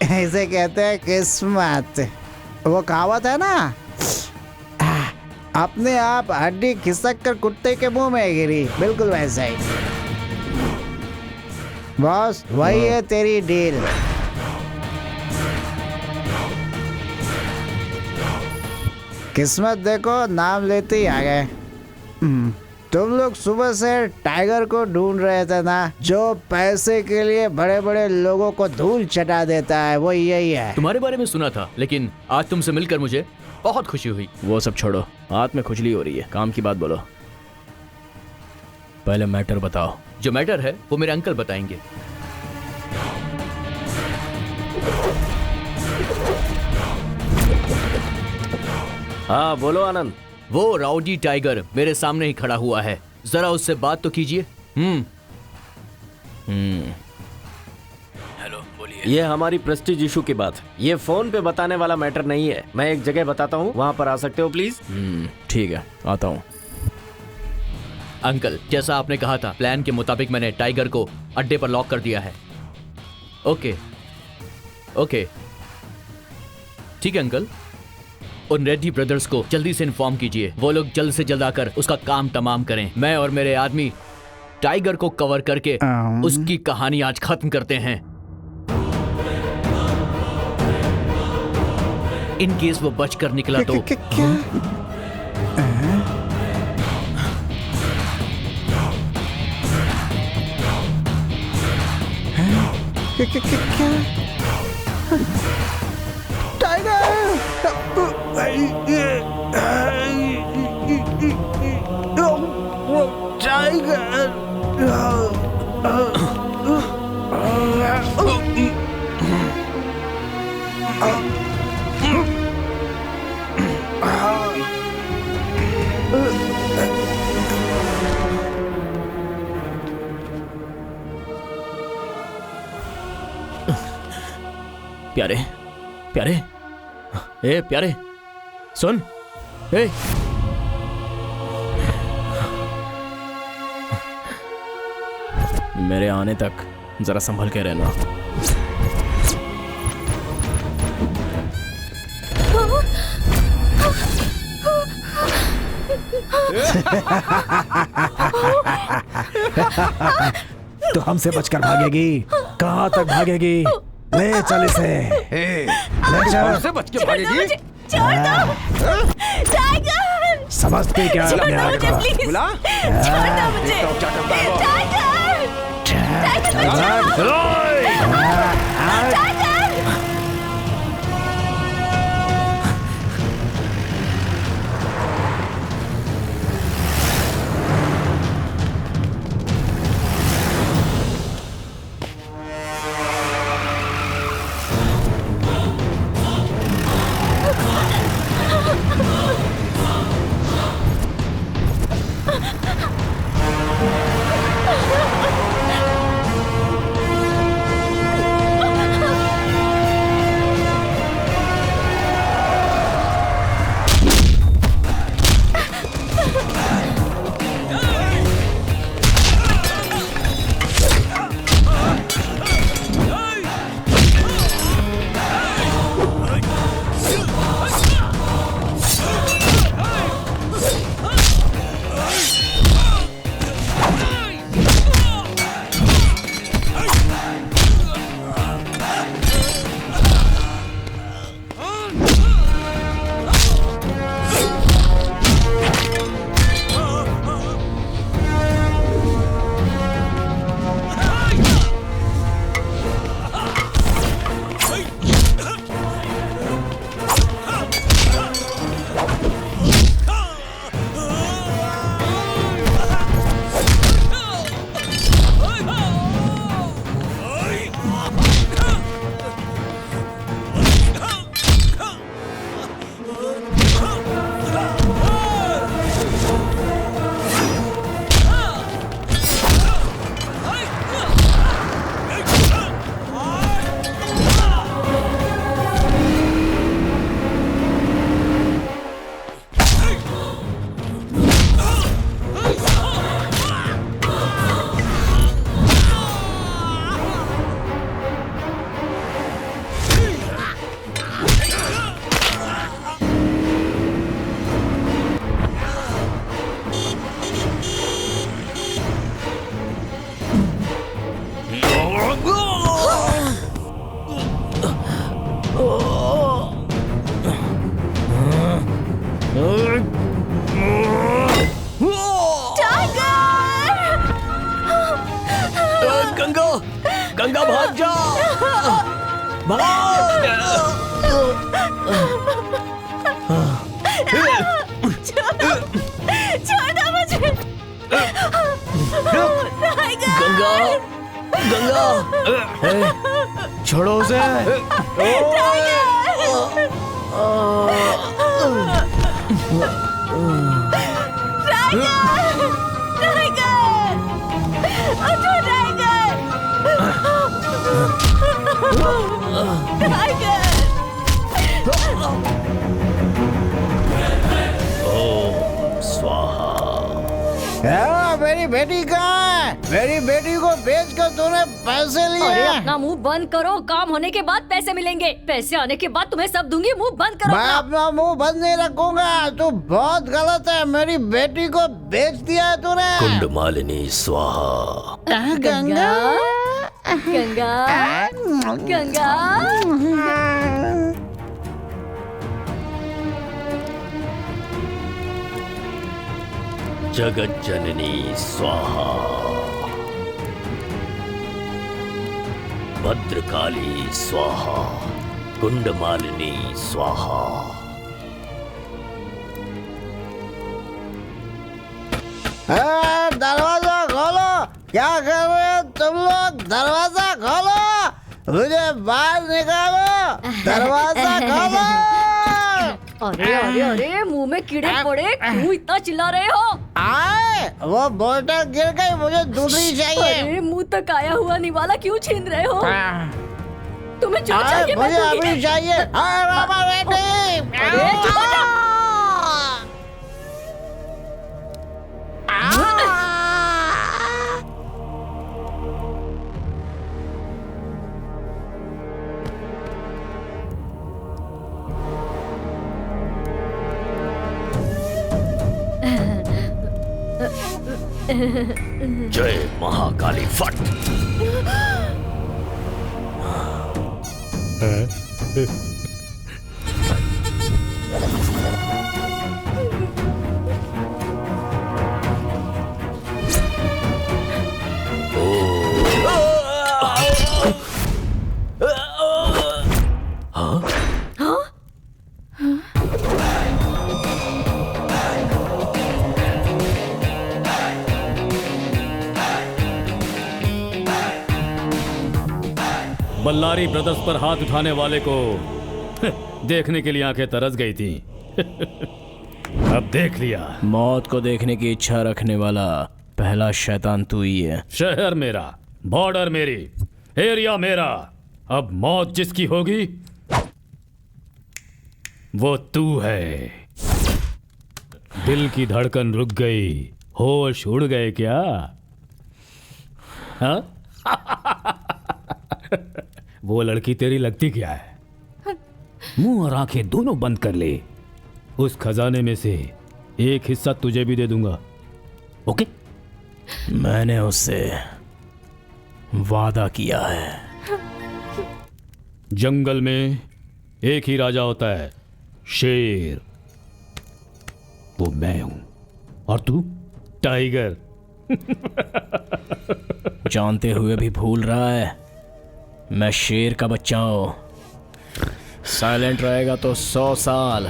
इसे कहते हैं किस्मत। वो कहावत है ना, अपने आप हड्डी खिसक कर कुत्ते के मुंह में गिरी, बिल्कुल वैसा ही। बॉस, वही है तेरी डील। किस्मत देखो, नाम लेते ही आ गए। तुम लोग सुबह से टाइगर को ढूंढ रहे थे ना, जो पैसे के लिए बड़े बड़े लोगों को धूल चटा देता है, वो यही है। तुम्हारे बारे में सुना था, लेकिन आज तुमसे मिलकर मुझे बहुत खुशी हुई। वो सब छोड़ो, हाथ में खुजली हो रही है, काम की बात बोलो। पहले मैटर बताओ। जो मैटर है वो मेरे अंकल बताएंगे। हाँ बोलो आनंद। वो राउडी टाइगर मेरे सामने ही खड़ा हुआ है, जरा उससे बात तो कीजिए। हेलो, बोलिए। ये हमारी प्रेस्टीज इशू की बात है, ये फोन पे बताने वाला मैटर नहीं है। मैं एक जगह बताता हूँ, वहाँ पर आ सकते हो प्लीज? ठीक है, आता हूँ। अंकल, जैसा आपने कहा था, प्लान के मुताबिक मैंने टाइगर को अड्डे पर लॉक कर दिया है। ओके ठीक है अंकल। उन रेड्डी ब्रदर्स को जल्दी से इन्फॉर्म कीजिए, वो लोग जल्द से जल्द आकर उसका काम तमाम करें। मैं और मेरे आदमी टाइगर को कवर करके उसकी कहानी आज खत्म करते हैं। इन केस वो बच कर निकला तो प्यारे प्यारे, ए प्यारे सुन, ए मेरे आने तक जरा संभल के रहना। तो हमसे बचकर भागेगी? कहाँ तक भागेगी? ले चल इसे। ले चल। हमसे बच के भागेगी? टाइगर! समझते क्या अपने आप को? बुला। गंगा गंगा भाग जा, भाग। छोड़ो मुझे। गंगा गंगा छोड़ो उसे। मेरी बेटी कहाँ है? मेरी बेटी को बेचकर तूने पैसे लिए। अरे अपना मुंह बंद करो, काम होने के बाद पैसे मिलेंगे। पैसे आने के बाद तुम्हें सब दूंगी, मुंह बंद करो। मैं अपना मुंह बंद नहीं रखूंगा। तू बहुत गलत है, मेरी बेटी को बेच दिया है तूने। कुंड मालिनी स्वाहा। गंगा गंगा गंगा। जगत जननी स्वाहा। भद्रकाली स्वाहा। कुंड मालिनी स्वाहा। दरवाजा खोलो। क्या कर रहे हो तुम लोग? दरवाजा खोलो, मुझे बाहर निकालो। दरवाजा खोलो। अरे अरे अरे, मुंह में कीड़े पड़े, क्यों इतना चिल्ला रहे हो? आए, वो बोतल गिर गई, मुझे दूसरी चाहिए। अरे मुंह तक आया हुआ निवाला क्यों छीन रहे हो? तुम्हें जो चाहिए मुझे अभी चाहिए। अरे चुप हो जा। जय महाकाली फट। बल्लारी ब्रदर्स पर हाथ उठाने वाले को देखने के लिए आंखें तरस गई थी। अब देख लिया। मौत को देखने की इच्छा रखने वाला पहला शैतान तू ही है। शहर मेरा, बॉर्डर मेरी, एरिया मेरा। अब मौत जिसकी होगी वो तू है। दिल की धड़कन रुक गई, होश उड़ गए क्या? हाँ? वो लड़की तेरी लगती क्या है? मुंह और आंखें दोनों बंद कर ले। उस खजाने में से एक हिस्सा तुझे भी दे दूंगा, ओके? मैंने उससे वादा किया है। जंगल में एक ही राजा होता है, शेर। वो मैं हूं और तू टाइगर। जानते हुए भी भूल रहा है मैं शेर का बच्चा हूं। साइलेंट रहेगा तो 100 साल,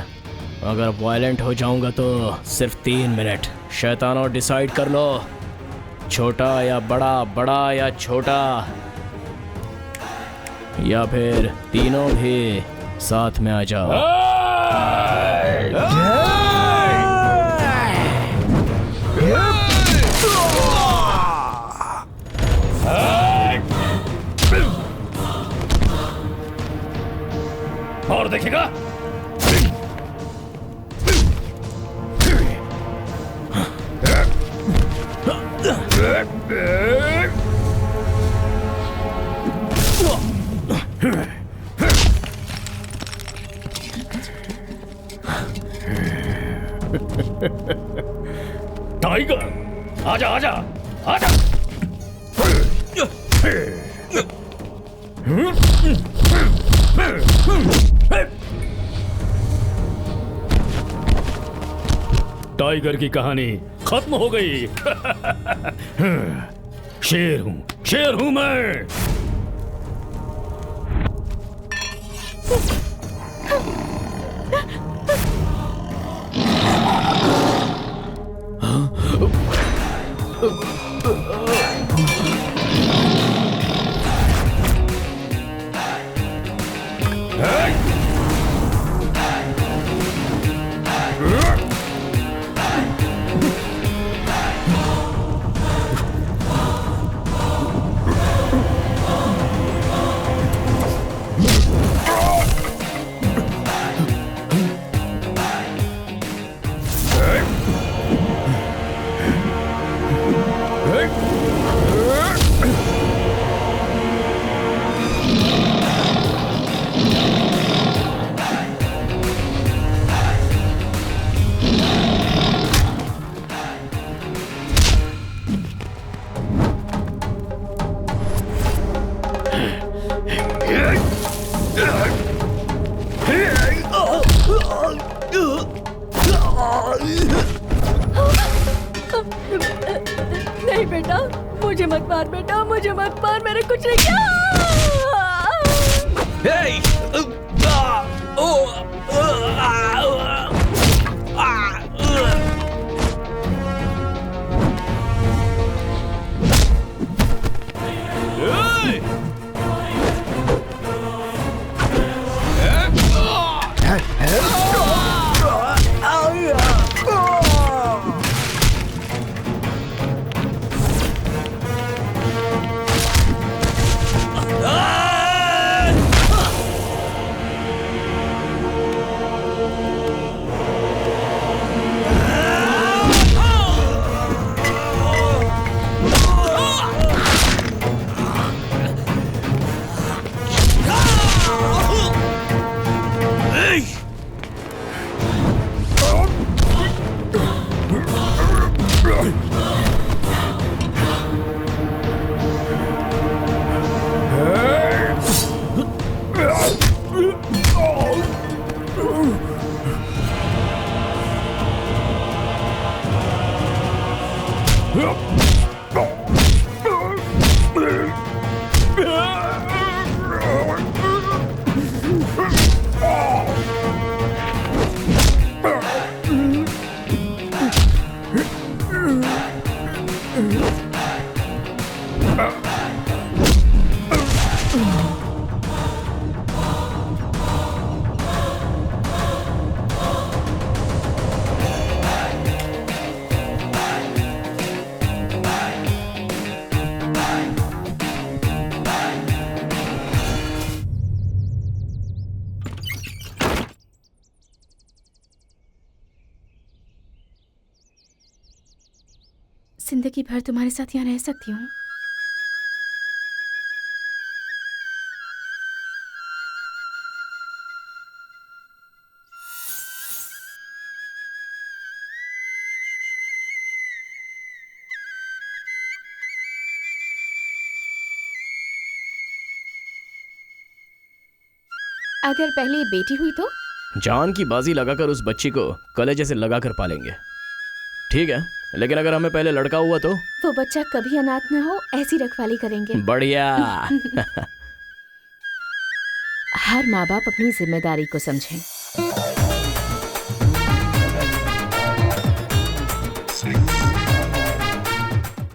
अगर वायलेंट हो जाऊंगा तो सिर्फ 3 मिनट। शैतानों डिसाइड कर लो, छोटा या बड़ा, बड़ा या छोटा, या फिर तीनों भी साथ में आ जाओ। और देखेगा? टाइगर, आजा आजा आजा। टाइगर की कहानी खत्म हो गई। शेर हूं मैं। नहीं बेटा, मुझे मत मार बेटा, मुझे मत मार, मैंने कुछ नहीं किया। जिंदगी भर तुम्हारे साथ यहाँ रह सकती हूँ। अगर पहले बेटी हुई तो? जान की बाजी लगाकर उस बच्ची को कलेजे से लगाकर पालेंगे, ठीक है, लेकिन अगर हमें पहले लड़का हुआ तो? वो बच्चा कभी अनाथ न हो, ऐसी रखवाली करेंगे। बढ़िया। हर माँ बाप अपनी जिम्मेदारी को समझें।